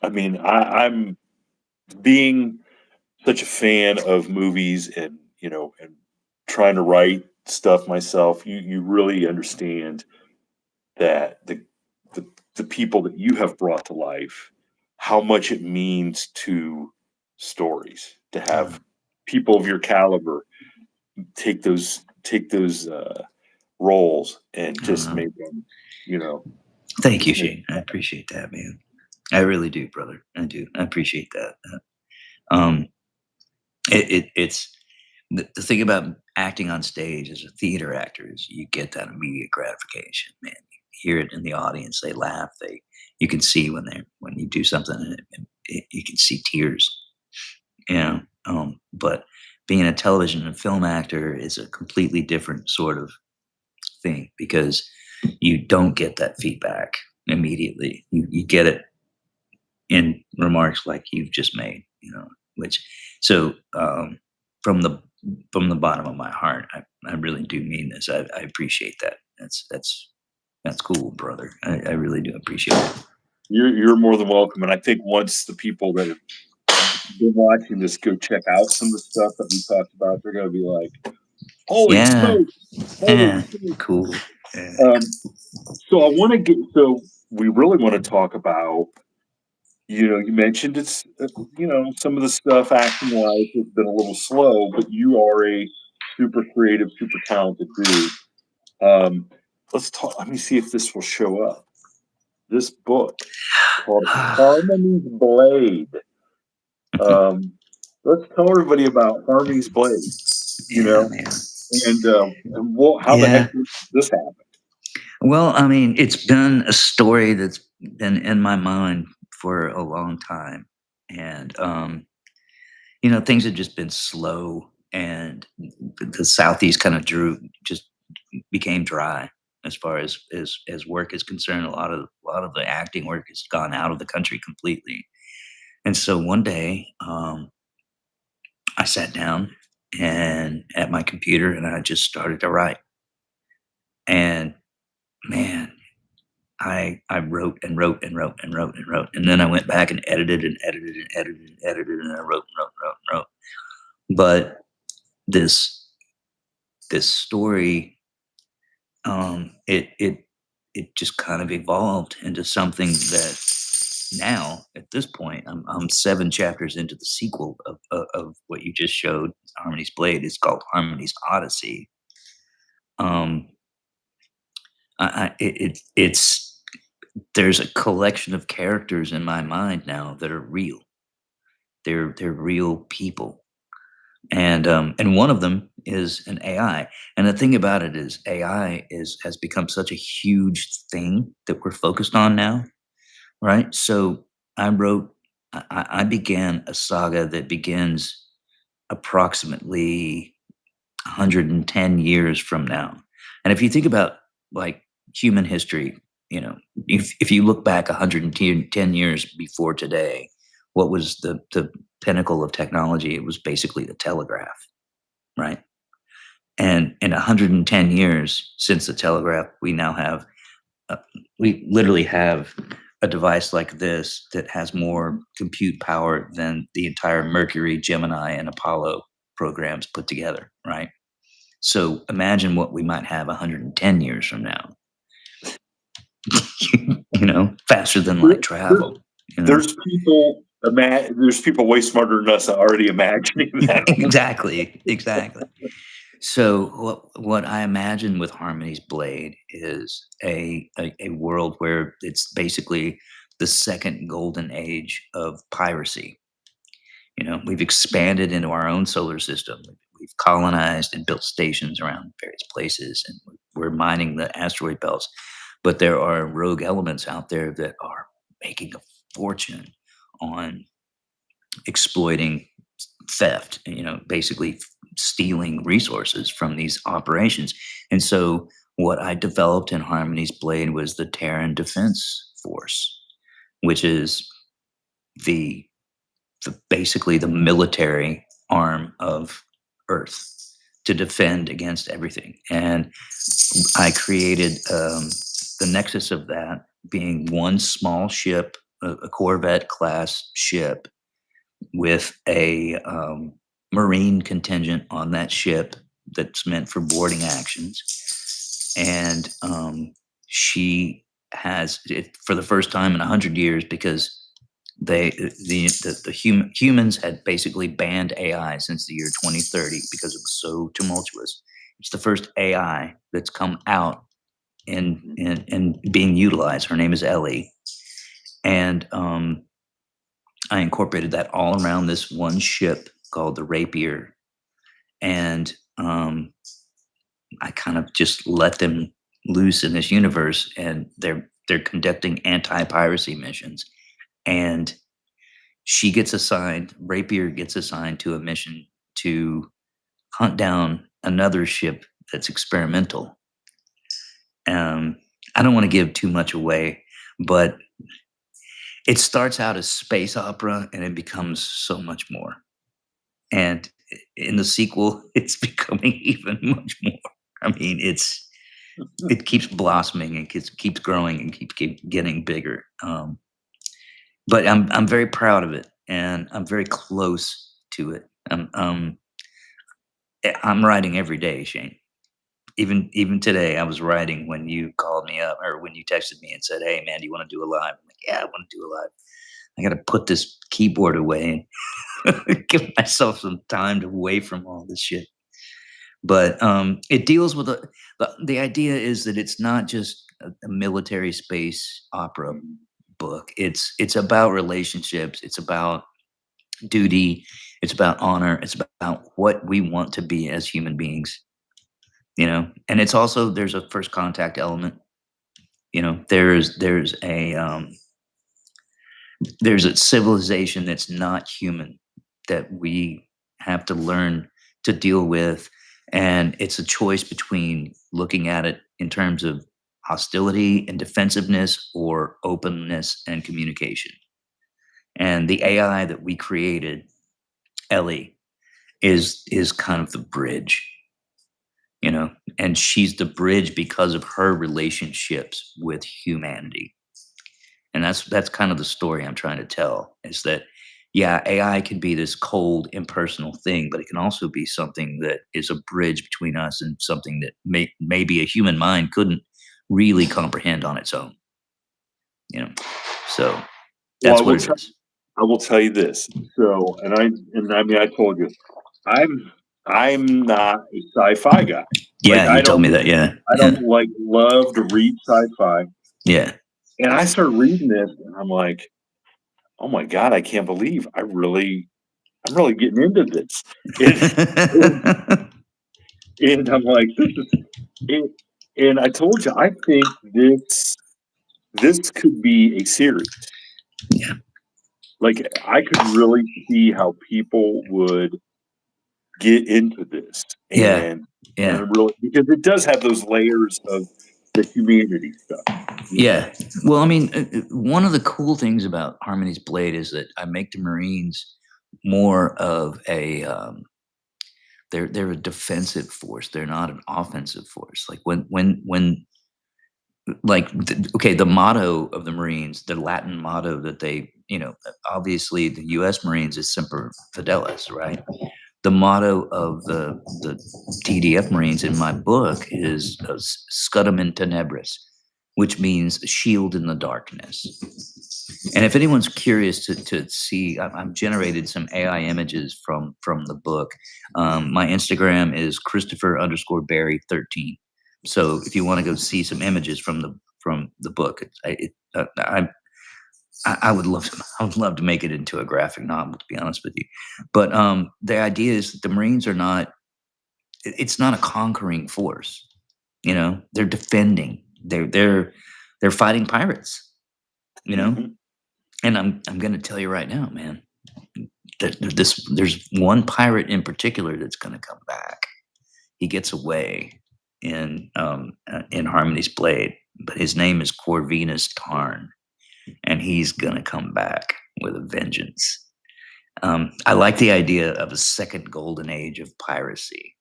I'm being such a fan of movies and trying to write stuff myself. You really understand that the the people that you have brought to life, how much it means to stories to Uh, have people of your caliber take those roles and just uh, make them, you know, Thank you, just make. Shane. I appreciate that, man. I really do, brother. I do. I appreciate that. Um, it's the thing about acting on stage as a theater actor is you get that immediate gratification, man. You hear it in the audience; they laugh. You can see when you do something, and you can see tears. You know, but being a television and film actor is a completely different sort of thing because you don't get that feedback immediately. You get it in remarks like you've just made, which so from the from the bottom of my heart, I really do mean this. I appreciate that. That's cool, brother. I really do appreciate it. You're more than welcome, and I think once the people that have been watching this go check out some of the stuff that we talked about, they're going to be like, "Holy Yeah, smoke! Holy yeah, smoke!" cool. Yeah. So I want to get. So we really want to talk about. You mentioned it's some of the stuff acting wise has been a little slow, but you are a super creative, super talented dude. Um, let's talk. Let me see if this will show up. This book called Harmony's Blade. Um, let's tell everybody about Harmony's Blade. You Yeah, know, man. and how the Yeah. heck did this happen? Well, I mean, it's been a story that's been in my mind for a long time. And things have just been slow and the southeast kind of just became dry as far as work is concerned. A lot of the acting work has gone out of the country completely. And so one day, I sat down and at my computer and I just started to write. And man, I wrote and wrote and wrote and wrote and wrote, and then I went back and edited and edited and edited and edited, and I wrote and wrote and wrote and wrote. But this story, it just kind of evolved into something that now at this point I'm 7 chapters into the sequel of what you just showed, Harmony's Blade. It's called Harmony's Odyssey. Um, it's there's a collection of characters in my mind now that are real. They're real people, and one of them is an AI. And the thing about it is, AI has become such a huge thing that we're focused on now, right? So I wrote, I began a saga that begins approximately 110 years from now. And if you think about like human history, if you look back 110 years before today, what was the pinnacle of technology? It was basically the telegraph, right? And in 110 years since the telegraph, uh, we literally have a device like this that has more compute power than the entire Mercury, Gemini, and Apollo programs put together, right? So imagine what we might have 110 years from now. Faster than light There, travel. You know, there's people way smarter than us already imagining that. exactly, exactly. So what I imagine with Harmony's Blade is a world where it's basically the second golden age of piracy. We've expanded into our own solar system. We've colonized and built stations around various places, and we're mining the asteroid belts. But there are rogue elements out there that are making fortune on exploiting theft, basically stealing resources from these operations. And so what I developed in Harmony's Blade was the Terran Defense Force, which is the, basically the military arm of Earth to defend against everything. And I created the nexus of that being one small ship, a Corvette class ship with a Marine contingent on that ship that's meant for boarding actions. And she has it for the first time in 100 years, because humans had basically banned AI since the year 2030 because it was so tumultuous. It's the first AI that's come out and being utilized. Her name is Ellie, and I incorporated that all around this one ship called the Rapier, and I kind of just let them loose in this universe, and they're conducting anti-piracy missions. And Rapier gets assigned to a mission to hunt down another ship that's experimental. I don't want to give too much away, but it starts out as space opera and it becomes so much more. And in the sequel, it's becoming even much more. I mean, it keeps blossoming and keeps growing and keeps getting bigger. But I'm very proud of it, and I'm very close to it. I'm writing every day, Shane. Even today, I was writing when you called me up, or when you texted me and said, "Hey, man, do you want to do a live?" I'm like, "Yeah, I want to do a live. I got to put this keyboard away and give myself some time to away from all this shit." But it deals with the idea is that it's not just a military space opera book. It's about relationships. It's about duty. It's about honor. It's about what we want to be as human beings. And it's also, there's a first contact element. There's a civilization that's not human that we have to learn to deal with. And it's a choice between looking at it in terms of hostility and defensiveness, or openness and communication. And the AI that we created, Ellie, is kind of the bridge, and she's the bridge because of her relationships with humanity. And that's kind of the story I'm trying to tell, is that, yeah, AI can be this cold, impersonal thing, but it can also be something that is a bridge between us and something that maybe a human mind couldn't really comprehend on its own. So that's what it is. I will tell you this. So, I mean, I told you, I'm not a sci-fi guy. Yeah, you told me that. Yeah, I don't love to read sci-fi. Yeah. And I started reading this, and I'm like, oh my God, I can't believe I'm really getting into this. And I'm like, this is it. And I told you, I think this could be a series. Yeah. Like, I could really see how people would get into this. And really, because it does have those layers of the humanity stuff. Yeah. Well, I mean, one of the cool things about Harmony's Blade is that I make the Marines more of a they're a defensive force. They're not an offensive force. Like when okay, the motto of the Marines, the Latin motto that they, obviously the U.S. Marines is Semper Fidelis, right? The motto of the TDF Marines in my book is Scutum in Tenebris, which means shield in the darkness. And if anyone's curious to see, I've generated some AI images from the book. My Instagram is Christopher_Barry13. So if you want to go see some images from the book, I would love to make it into a graphic novel, to be honest with you. But the idea is that the Marines are not. It's not a conquering force. They're defending. They're fighting pirates. And I'm going to tell you right now, man, that there's one pirate in particular that's going to come back. He gets away in Harmony's Blade, but his name is Corvinus Tarn, and he's going to come back with a vengeance. I like the idea of a second golden age of piracy,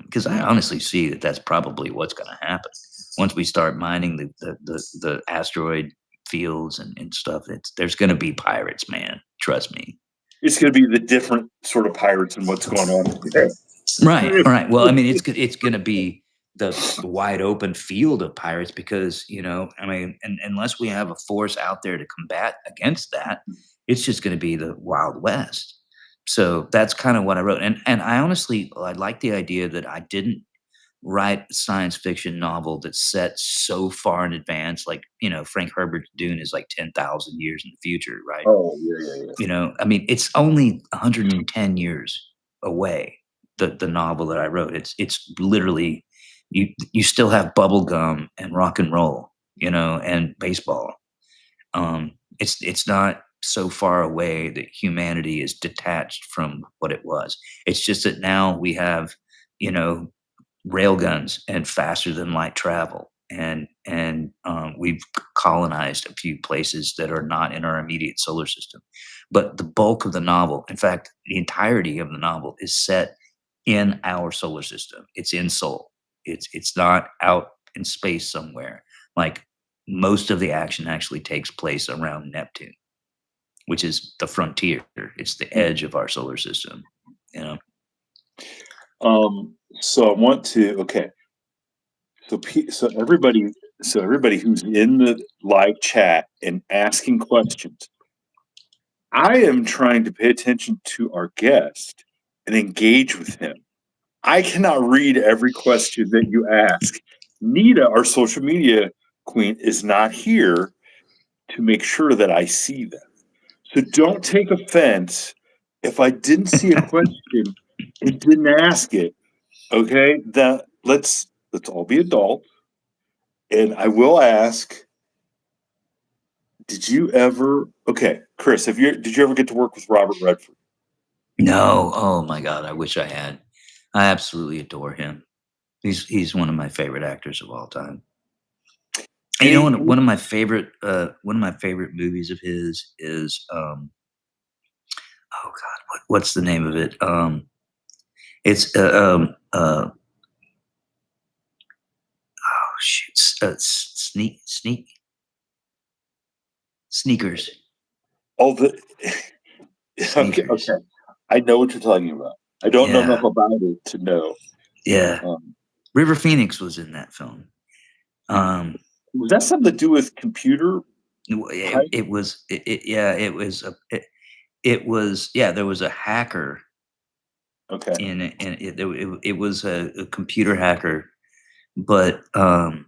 because I honestly see that that's probably what's going to happen once we start mining the asteroid fields and stuff. There's going to be pirates, man. Trust me. It's going to be the different sort of pirates and what's going on there. Right. Well, I mean, it's going to be the wide open field of pirates because, I mean, and unless we have a force out there to combat against that, it's just going to be the Wild West. So that's kind of what I wrote. And I honestly, I like the idea that I didn't write a science fiction novel that's set so far in advance. Like, Frank Herbert's Dune is like 10,000 years in the future, right? Oh, yeah. I mean, it's only 110 years away. The novel that I wrote, it's literally you still have bubble gum and rock and roll, and baseball. It's not so far away that humanity is detached from what it was. It's just that now we have, railguns and faster than light travel, and we've colonized a few places that are not in our immediate solar system. But the bulk of the novel, in fact, the entirety of the novel, is set in our solar system. It's in Sol. It's not out in space somewhere. Like most of the action actually takes place around Neptune, which is the frontier. It's the edge of our solar system. So I want to so everybody who's in the live chat and asking questions, I am trying to pay attention to our guest and engage with him. I cannot read every question that you ask. Nita, our social media queen, is not here to make sure that I see them. So don't take offense if I didn't see a question and didn't ask it. Okay, let's all be adults. And I will ask, did you ever? Okay, Chris, did you ever get to work with Robert Redford? No. Oh my God, I wish I had. I absolutely adore him. He's one of my favorite actors of all time. And one of my favorite movies of his is oh God, what's the name of it? It's oh shoot, Sneakers. Oh, okay. I know what you're talking about. I don't know enough about it to know. Yeah. River Phoenix was in that film. Was that something to do with computer? It was. There was a hacker. Okay. In it, and it was a computer hacker, but oh man,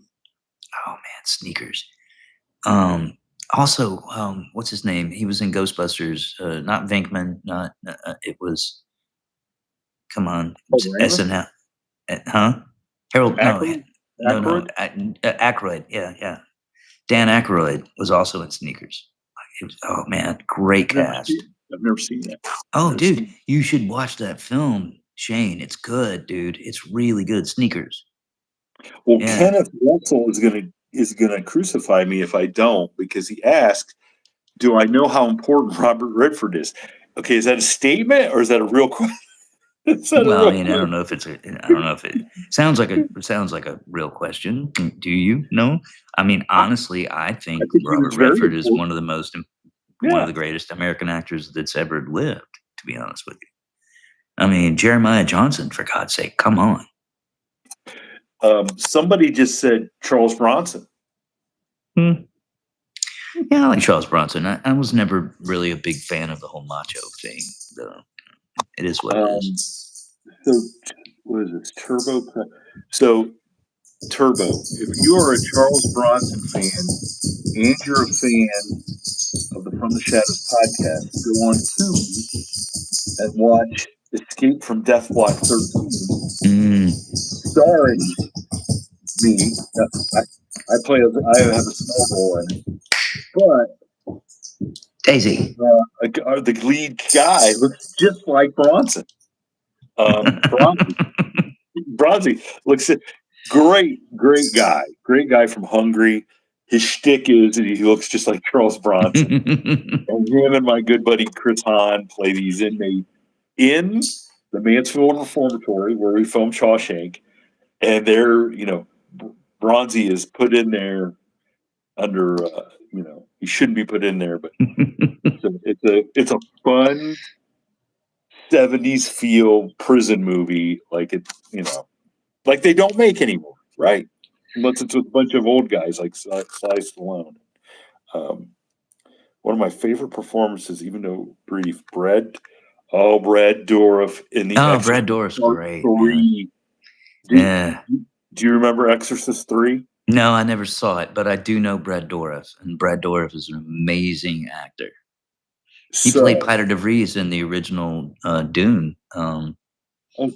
Sneakers. Also, what's his name? He was in Ghostbusters. Not Venkman. Not it was. Come on, SNL. Huh? Harold? Aykroyd? No. Aykroyd. Yeah. Dan Aykroyd was also in Sneakers. Oh man, great cast. I've never seen that. Oh, dude, you should watch that film, Shane. It's good, dude. It's really good. Sneakers. Well, yeah. Kenneth Russell is gonna crucify me if I don't, because he asked, "Do I know how important Robert Redford is?" Okay, is that a statement or is that a real question? Well, I don't know if it sounds like a real question. Do you know? I mean, honestly, I think Robert Redford is one of the greatest American actors that's ever lived, to be honest with you. I mean, Jeremiah Johnson, for God's sake, come on. Somebody just said Charles Bronson. Yeah, I like Charles Bronson. I was never really a big fan of the whole macho thing, though. It is what it is. So, what is this? Turbo. So, Turbo, if you are a Charles Bronson fan and you're a fan of the From the Shadows podcast, go on Tubi and watch Escape from Death Block 13. Starring me. I have a small role in it. But Daisy. The lead guy looks just like Bronson. Bronzy looks great guy from Hungary. His shtick is that he looks just like Charles Bronson. And him and my good buddy Chris Hahn play these inmates in the Mansfield Reformatory where we filmed Shawshank. And they're, Bronzy is put in there under, he shouldn't be put in there, but it's a fun 70s feel prison movie. Like like they don't make anymore, right? Unless it's with a bunch of old guys like Sly Stallone. One of my favorite performances, even though brief, Brad Dourif in the Brad Dourif's great. 3. Do you remember Exorcist 3? No, I never saw it, but I do know Brad Dourif, and Brad Dourif is an amazing actor. He played Peter de Vries in the original Dune. Oh,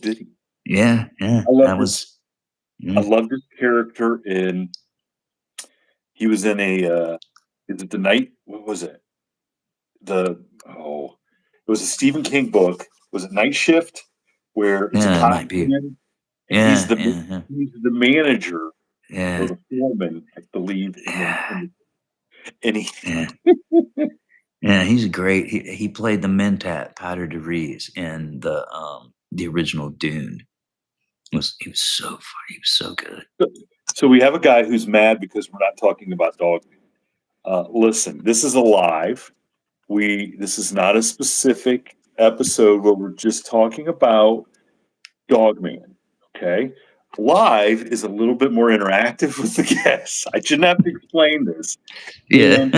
did he? Yeah. I loved his character in. He was in a. Is it the night? What was it? It was a Stephen King book. Was it Night Shift? Where it's a cop man, and he's the manager or the foreman, I believe. And he. Yeah, he's great. He played the Mentat, Peter de Vries, in the original Dune. He was so funny. He was so good. So we have a guy who's mad because we're not talking about Dogman. Listen, this is a live. This is not a specific episode where we're just talking about Dogman. Okay, live is a little bit more interactive with the guests. I shouldn't have to explain this. Yeah,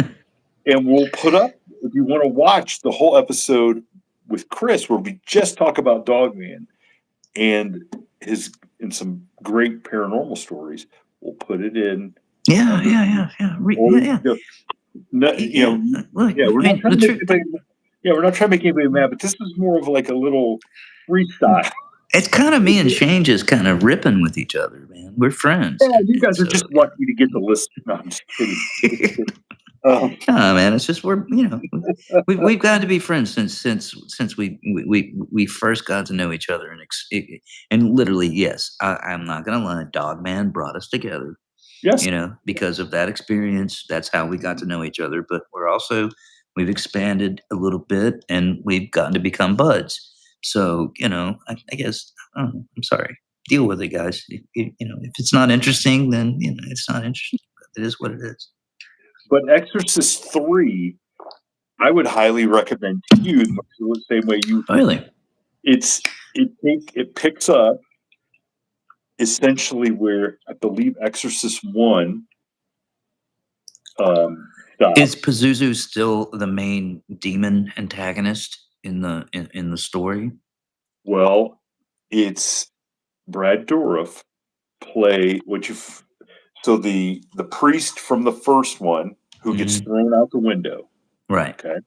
and we'll put up if you want to watch the whole episode with Chris, where we just talk about Dogman and some great paranormal stories. We'll put it in. Yeah. We're not trying to make anybody mad, but this is more of like a little freestyle. It's kind of me and Shane just kind of ripping with each other, man. We're friends. Yeah, you guys are just lucky to get to listen. No, I'm just kidding. Man, it's just we've got to be friends since we first got to know each other, and literally, yes, I'm not gonna lie, Dogman brought us together. Yes, because of that experience, that's how we got to know each other. But we've expanded a little bit, and we've gotten to become buds. So I guess I'm sorry. Deal with it, guys. If it's not interesting, then it's not interesting. It is what it is. But Exorcist 3, I would highly recommend to you the same way you. Really? It picks up essentially where I believe Exorcist 1 stops. Is Pazuzu still the main demon antagonist in the story? Well, it's Brad Dourif play so the priest from the first one who gets thrown out the window, right? Okay,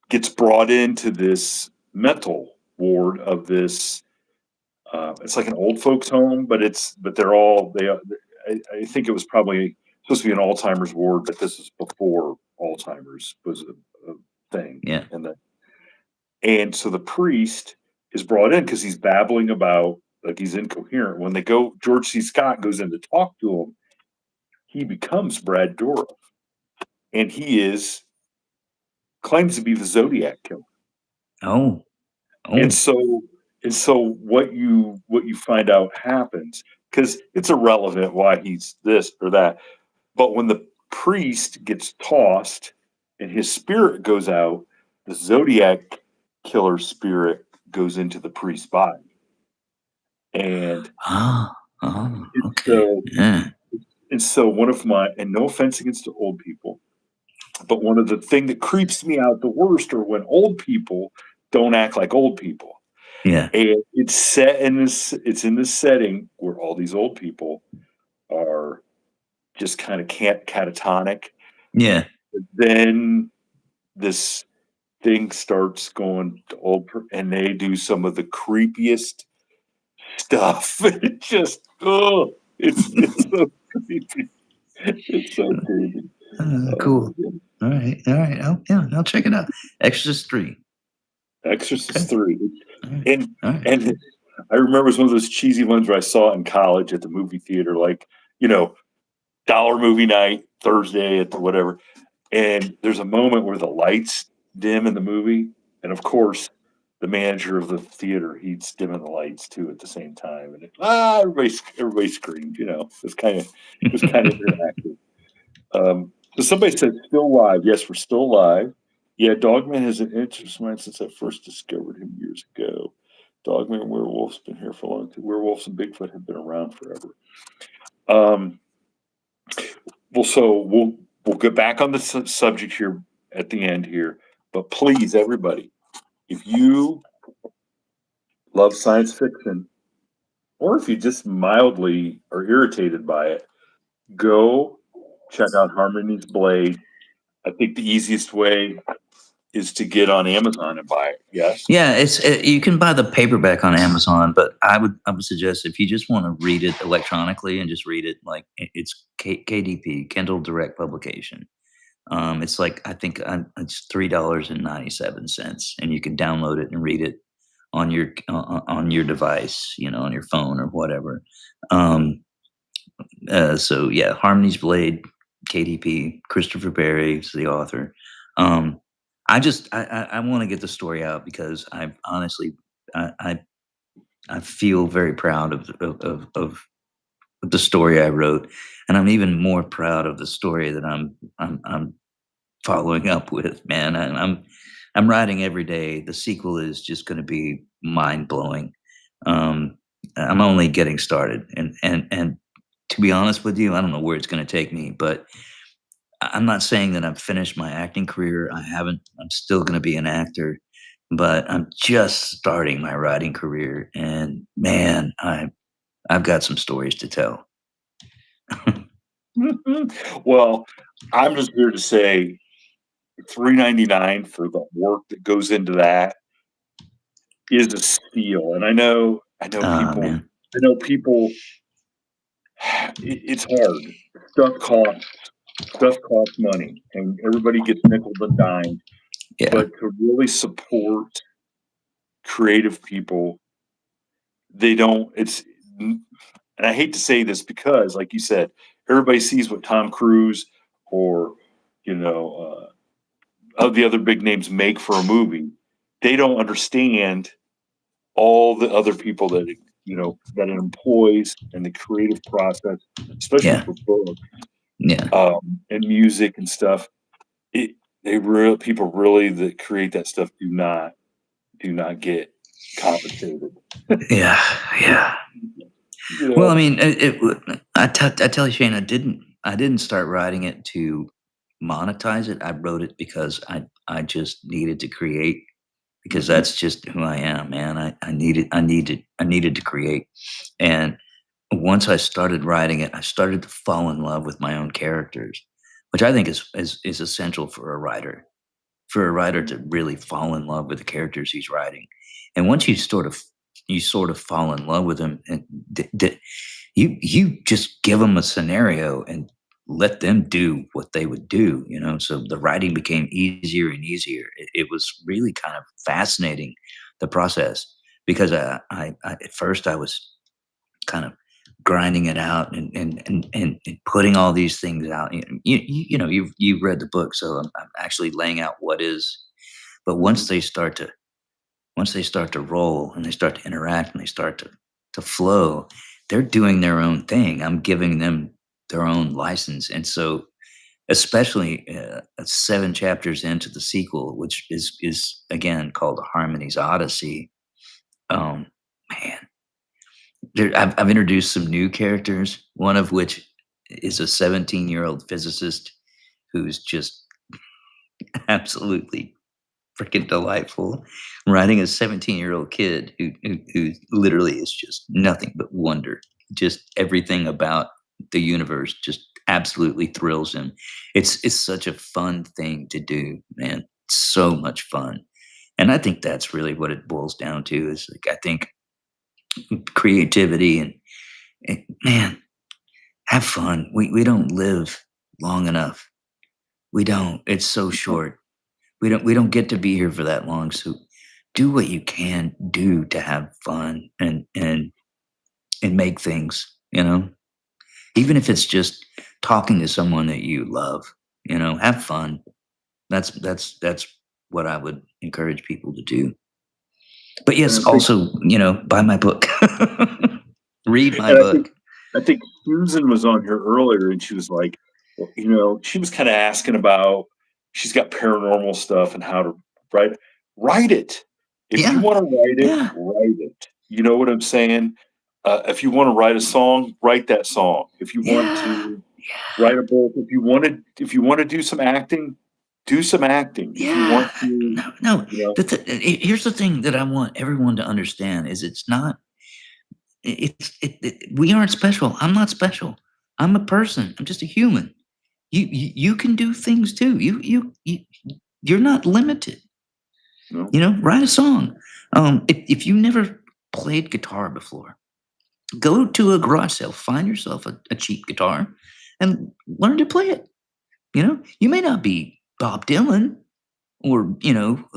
gets brought into this mental ward of this. It's like an old folks home, but I think it was probably supposed to be an Alzheimer's ward, but this is before Alzheimer's was a thing. Yeah, and so the priest is brought in because he's babbling about, like, he's incoherent. When George C. Scott goes in to talk to him, he becomes Brad Dourif, and he claims to be the Zodiac killer. Oh. And so what you find out happens, because it's irrelevant why he's this or that, but when the priest gets tossed and his spirit goes out, the Zodiac killer spirit goes into the priest's body. And so one of my, and no offense against the old people, but one of the things that creeps me out the worst are when old people don't act like old people. Yeah. And it's in this setting where all these old people are just kind of catatonic. Yeah. But then this thing starts going to and they do some of the creepiest stuff. It just, it's so creepy. It's so creepy. Cool. All right. Oh, yeah, I'll check it out. Exorcist 3. Exorcist Okay. 3. All And right. and I remember it was one of those cheesy ones where I saw it in college at the movie theater, like, dollar movie night, Thursday at the whatever. And there's a moment where the lights dim in the movie. And of course, the manager of the theater, he's dimming the lights too at the same time. And everybody screamed, it was kind of interactive. So somebody said still live. Yes, we're still live. Yeah, Dogman has an interest of mine since I first discovered him years ago. Dogman and werewolf's been here for a long time. Werewolves and Bigfoot have been around forever. Um, we'll get back on the subject here at the end here, but please, everybody, if you love science fiction, or if you just mildly are irritated by it, go check out Harmony's Blade. I think the easiest way is to get on Amazon and buy it. Yes. Yeah, you can buy the paperback on Amazon, but I would suggest if you just want to read it electronically and just read it like it's KDP, Kindle Direct Publication. It's like I think it's $3.97, and you can download it and read it on your device, on your phone or whatever. Um, so yeah, Harmony's Blade, KDP, Christopher Berry is the author. Um, I want to get the story out because I honestly I, I I feel very proud of the story I wrote, and I'm even more proud of the story that I'm following up with. Man, I'm writing every day. The sequel is just going to be mind blowing. Um, I'm only getting started, and to be honest with you, I don't know where it's going to take me, but I'm not saying that I've finished my acting career. I haven't. I'm still going to be an actor, but I'm just starting my writing career, and man, I've got some stories to tell. Well, I'm just here to say $3.99 for the work that goes into that is a steal. And I know Ah, people, man, I know people. It's hard. Stuff costs. Stuff costs money, and everybody gets nickel and dimed. yeah, But to really support creative people, they don't. And I hate to say this because, like you said, everybody sees what Tom Cruise or of the other big names make for a movie. They don't understand all the other people that it employs and the creative process, especially yeah, for books yeah. and music and stuff. It they real people really that create that stuff do not get compensated. Yeah, yeah. You Well, I know. mean, I tell you, Shane, I didn't start writing it to monetize it. I wrote it because I just needed to create because Mhm. that's just who I am, man. I needed to create, and once I started writing it, I started to fall in love with my own characters, which I think is essential for a writer. For a writer to really fall in love with the characters he's writing, and once you sort of fall in love with them, and you just give them a scenario and let them do what they would do, so the writing became easier and easier. It was really kind of fascinating, the process, because at first I was kind of grinding it out and putting all these things out. You've read the book, so I'm actually laying out what is. But Mhm. once they start to roll and they start to interact and they start to flow, they're doing their own thing. I'm giving them their own license, and so especially 7 chapters into the sequel, which is again called Harmony's Odyssey. Um, man, I've introduced some new characters. One of which is a 17-year-old physicist who's just absolutely freaking delightful, writing a 17-year-old kid who literally is just nothing but wonder. Just everything about the universe just absolutely thrills him. It's such a fun thing to do, man. So much fun. And I think that's really what it boils down to is like I think creativity and man, have fun. We don't live long enough. We don't. It's so short. We don't get to be here for that long. So do what you can do to have fun and make things, even if it's just talking to someone that you love, have fun. That's what I would encourage people to do. But And yes, I think, also, buy my book. Read my and book. I think Susan was on here earlier, and she was like, well, she was kind of asking about. She's got paranormal stuff and how to write it. If you Yeah. want to write it, Yeah. write it. You know what I'm saying? If you want to write a song, write that song. If you want Yeah. to write a book, if you want to do some acting, do some acting. If you Yeah. want to, No. you know, Here's the thing that I want everyone to understand is it's not we aren't special. I'm not special. I'm a person. I'm just a human. You can do things too. You're not limited. no, Write a song. If you never played guitar before, go to a garage sale, find yourself a cheap guitar, and learn to play it. You may not be Bob Dylan or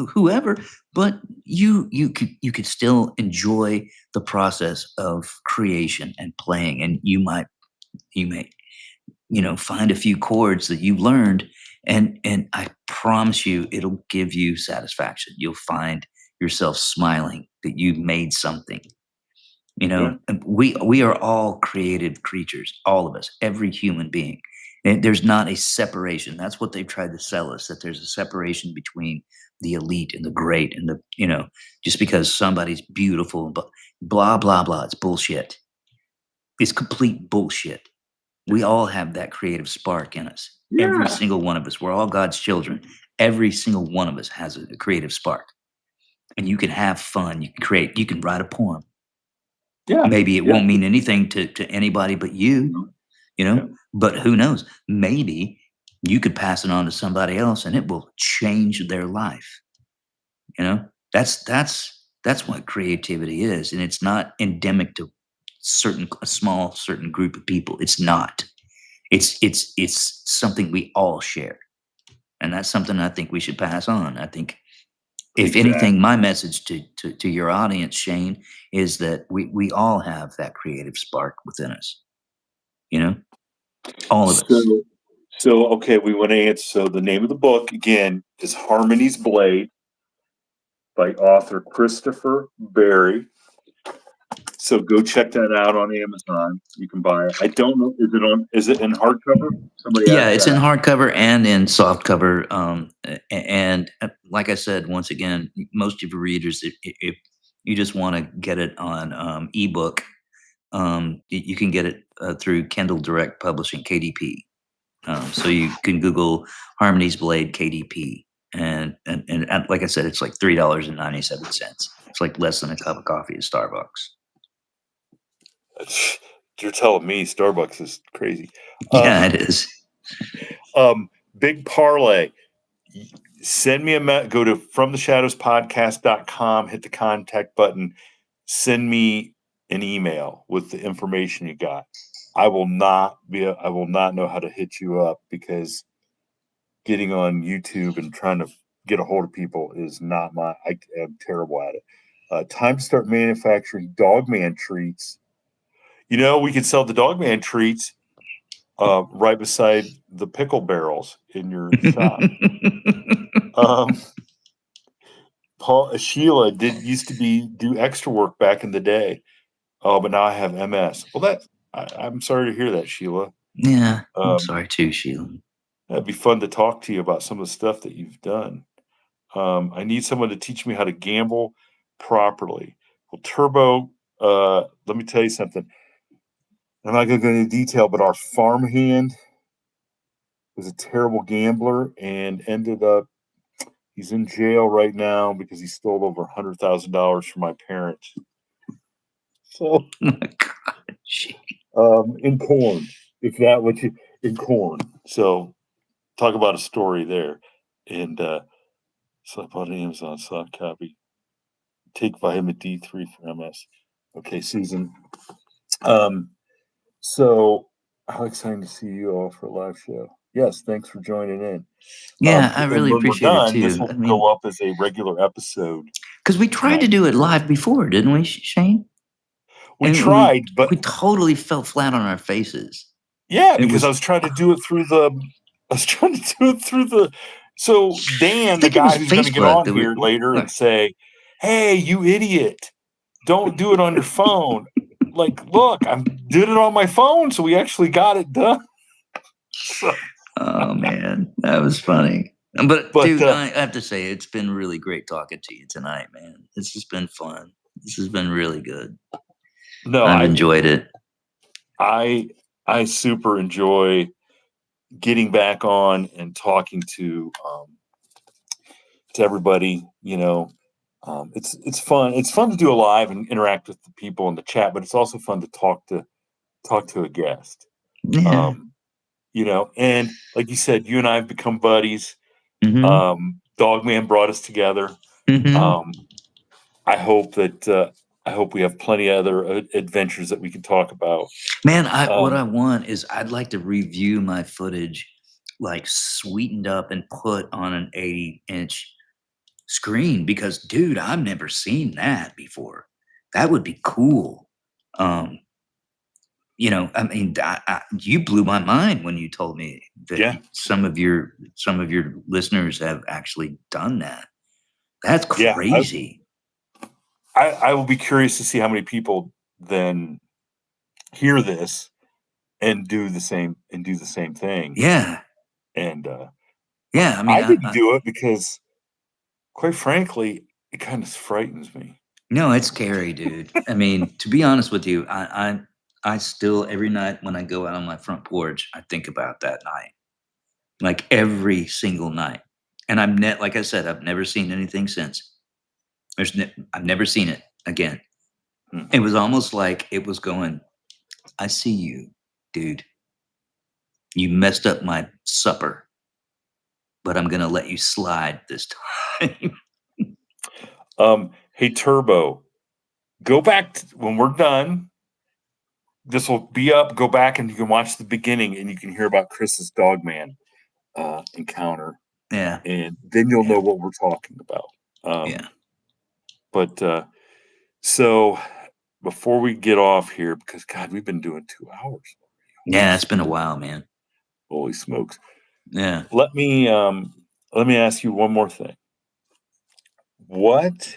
whoever, but you could still enjoy the process of creation and playing, and you may find a few chords that you've learned, and I promise you it'll give you satisfaction. You'll find yourself smiling that you've made something. yeah, And we are all creative creatures, all of us, every human being. And there's not a separation. That's what they've tried to sell us, that there's a separation between the elite and the great and just because somebody's beautiful, but blah blah blah. It's bullshit. It's complete bullshit. We all have that creative spark in us. Every yeah, single one of us. We're all God's children. Every single one of us has a creative spark. And you can have fun. You can create. You can write a poem. yeah, Maybe it yeah, won't mean anything to anybody but you, you you yeah. know, but who knows? Maybe you could pass it on to somebody else and it will change their life. You know, that's what creativity is. And it's not endemic to a small certain group of people. It's not. It's something we all share. And that's something I think we should pass on. I think if anything, Exactly. my message to your audience, Shane, is that we all have that creative spark within us. All of us. So, okay, we want to answer. So, the name of the book again is Harmony's Blade by author Christopher Berry. So, go check that out on Amazon. You can buy it. I don't know. Is it in hardcover? Somebody Yeah, asked it's in that. hardcover and in softcover. And like I said, once again, most of your readers, if you just want to get it on ebook, you can get it through Kindle Direct Publishing, KDP. So you can Google Harmony's Blade KDP, and like I said, it's like $3.97. It's like less than a cup of coffee at Starbucks. You're telling me Starbucks is crazy. Yeah, it is. Big parlay. Send me go to fromtheshadowspodcast.com, hit the contact button, send me an email with the information you got. I will not know how to hit you up because getting on YouTube and trying to get a hold of people is not I am terrible at it. Time to start manufacturing Dogman treats. We could sell the Dogman treats right beside the pickle barrels in your shop. Sheila used to do extra work back in the day. Oh, but now I have MS. Well, I'm sorry to hear that, Sheila. Yeah, I'm sorry too, Sheila. That'd be fun to talk to you about some of the stuff that you've done. I need someone to teach me how to gamble properly. Well, Turbo, let me tell you something. I'm not going to go into detail, but our farmhand was a terrible gambler and ended up, he's in jail right now because he stole over $100,000 from my parents. So, Oh my God, in corn, in corn. So, talk about a story there. And so I bought an Amazon soft copy. Take vitamin D3 for MS. Okay, Susan. So how exciting to see you all for a live show. Yes, thanks for joining in. Yeah, I And really when we're appreciate it done, this too. will I go mean, up as a regular episode because we tried to tonight. do it live before, didn't we, Shane? We And tried, but we totally fell flat on our faces. yeah, It because I was, was trying to do it through the. I was trying to do it through the. So I Dan, the think it was guy who's going to get Facebook on that we, here later and say, "Hey, you idiot! Don't do it on your phone." Like, look, I'm doing it on my phone, so we actually got it done. So, oh man, that was funny. But but dude, I have to say, it's been really great talking to you tonight, man. This has been fun. This has been really good. no, I've enjoyed it. I super enjoy getting back on and talking to everybody. It's fun. It's fun to do a live and interact with the people in the chat, but it's also fun to talk to a guest. Yeah. And like you said, you and I have become buddies. Mm-hmm. Dogman brought us together. Mm-hmm. I hope we have plenty of other adventures that we can talk about. Man, what I want is I'd like to review my footage, like sweetened up and put on an 80-inch screen because, dude, I've never seen that before. That would be cool. Um, I mean, you blew my mind when you told me that Yeah, some of your listeners have actually done that. That's yeah. crazy. I will be curious to see how many people then hear this and do the same thing. Yeah, And yeah. I mean, I didn't do it because, quite frankly, it kind of frightens me. no, it's scary, dude. I mean, to be honest with you, I still every night when I go out on my front porch, I think about that night, like every single night. And like I said, I've never seen anything since. I've never seen it again. It was almost like it was going, I see you, dude. You messed up my supper, but I'm gonna let you slide this time. Hey, Turbo, go back when we're done. This will be up. Go back and you can watch the beginning, and you can hear about Chris's Dogman encounter, Yeah, and then you'll yeah, know what we're talking about. yeah. But so before we get off here, because God, we've been doing 2 hours. Yeah, it's been a while, man. Holy smokes! Yeah. Let me ask you one more thing. What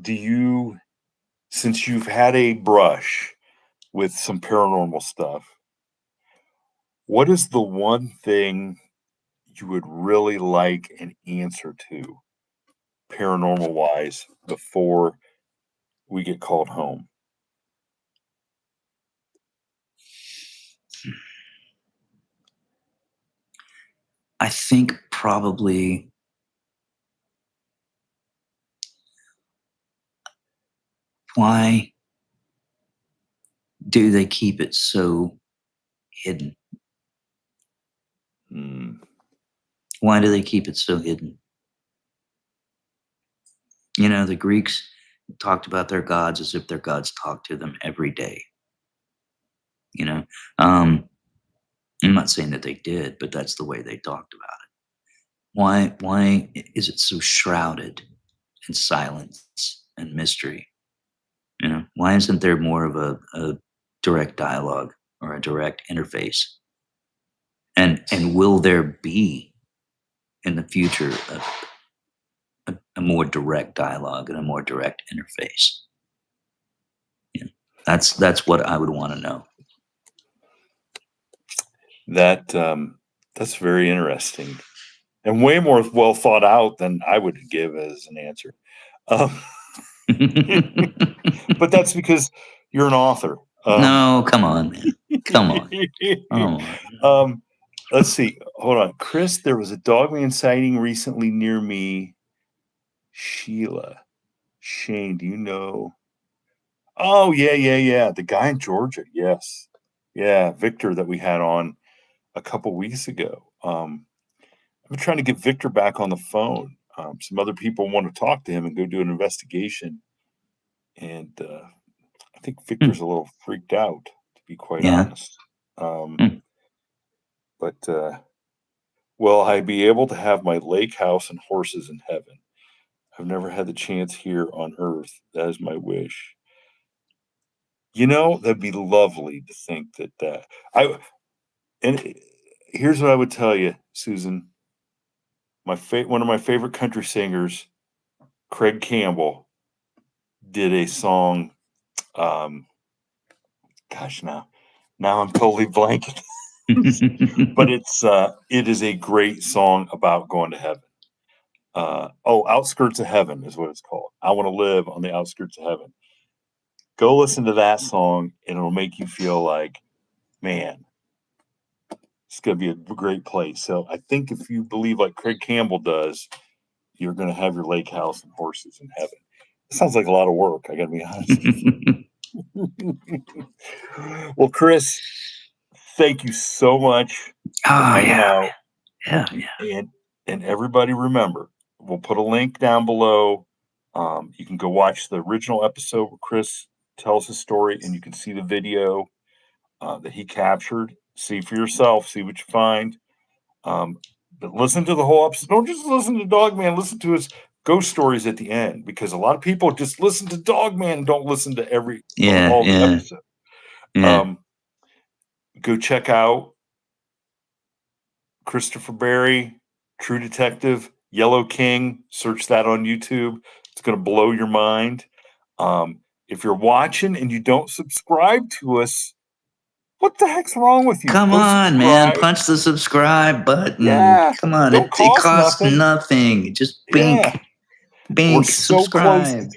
do you, since you've had a brush with some paranormal stuff, what is the one thing you would really like an answer to, paranormal wise, before we get called home? I think probably why do they keep it so hidden? Hmm. Why do they keep it so hidden? The Greeks talked about their gods as if their gods talked to them every day. You know, um, I'm not saying that they did, but that's the way they talked about it. Why is it so shrouded in silence and mystery? Why isn't there more of a direct dialogue or a direct interface? And will there be in the future a more direct dialogue and a more direct interface? That's what I would want to know. That's very interesting and way more well thought out than I would give as an answer. But that's because you're an author. No, come on, man. Come on. Come on. Let's see. Hold on. Chris, there was a Dogman sighting recently near me. Sheila. Shane, do you know? Oh, yeah. The guy in Georgia. Yes. Yeah. Victor that we had on a couple weeks ago. I've been trying to get Victor back on the phone. Some other people want to talk to him and go do an investigation. And I think Victor's a little freaked out, to be quite Yeah. honest. But will I be able to have my lake house and horses in heaven? I've never had the chance here on earth. That is my wish. That'd be lovely to think that and here's what I would tell you, Susan. One of my favorite country singers, Craig Campbell, did a song. Gosh, now I'm totally blanking. But it is a great song about going to heaven. Outskirts of Heaven is what it's called. I want to live on the outskirts of heaven. Go listen to that song, and it'll make you feel like, man, it's going to be a great place. So I think if you believe like Craig Campbell does, you're going to have your lake house and horses in heaven. It sounds like a lot of work. I got to be honest with you. Well, Chris, thank you so much for hanging out. Yeah. And everybody remember, we'll put a link down below. You can go watch the original episode where Chris tells his story, and you can see the video that he captured. See for yourself. See what you find. But listen to the whole episode. Don't just listen to Dogman. Listen to his ghost stories at the end, because a lot of people just listen to Dogman and don't listen to all the episodes. Yeah. Go check out Christopher Barry, True Detective, Yellow King. Search that on YouTube. It's going to blow your mind. If you're watching and you don't subscribe to us, what the heck's wrong with you? Come on, man. Punch the subscribe button. Yeah. Come on. It costs nothing. Just bink. Yeah. Bink. We're so subscribe.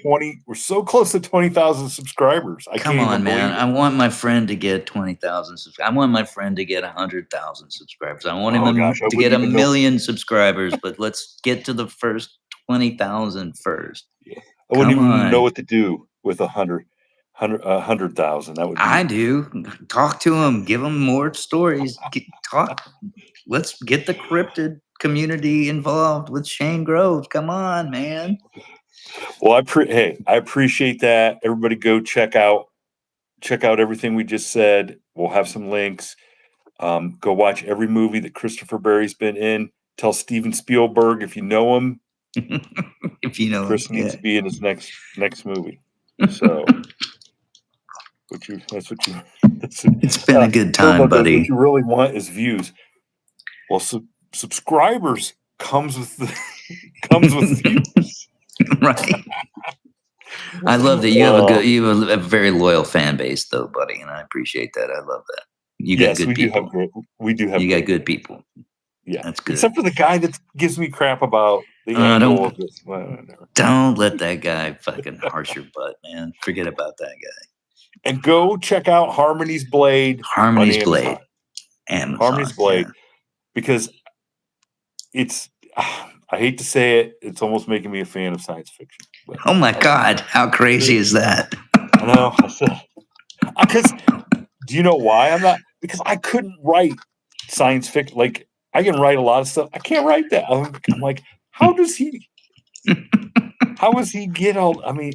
We're so close to 20,000 subscribers. Come on, man. I want my friend to get 20,000 subscribers. I want my friend to get 100,000 subscribers. I want him to get 1 million subscribers, but let's get to the first 20,000 first. Yeah. I wouldn't even know what to do with 100,000. That would be. I do. Talk to him. Give him more stories. Let's get the cryptid community involved with Shane Groves. Come on, man. Well, I appreciate that. Everybody go check out everything we just said. We'll have some links. Go watch every movie that Christopher Barry's been in. Tell Steven Spielberg, if you know him, Chris needs to be in his next movie. So it's been a good time, buddy. What you really want is views. Well, subscribers comes with views. Right. I love that you have a very loyal fan base, though, buddy, and I appreciate that. I love that. You got good people. We do have. You got good people. Yeah, that's good. Except for the guy that gives me crap about the angle of this. Don't let that guy fucking harsh your butt, man. Forget about that guy. And go check out Harmony's Blade. Harmony's Blade. Harmony's Blade, because it's. I hate to say it, it's almost making me a fan of science fiction. But, oh my God, how crazy is that? I know. Because do you know why I'm not? Because I couldn't write science fiction. Like, I can write a lot of stuff. I can't write that. I'm like, how does he get all? I mean,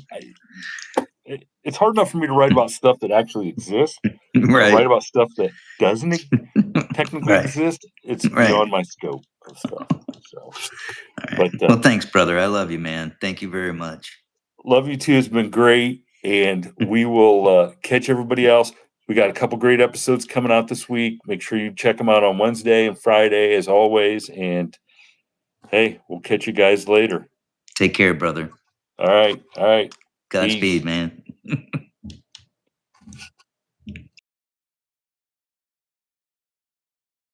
it's hard enough for me to write about stuff that actually exists. Right. Write about stuff that doesn't technically exist. It's beyond my scope of stuff. So, well, thanks, brother. I love you, man. Thank you very much. Love you too. It's been great, and we will catch everybody else. We got a couple great episodes coming out this week. Make sure you check them out on Wednesday and Friday, as always. And hey, we'll catch you guys later. Take care, brother. All right. Godspeed, man.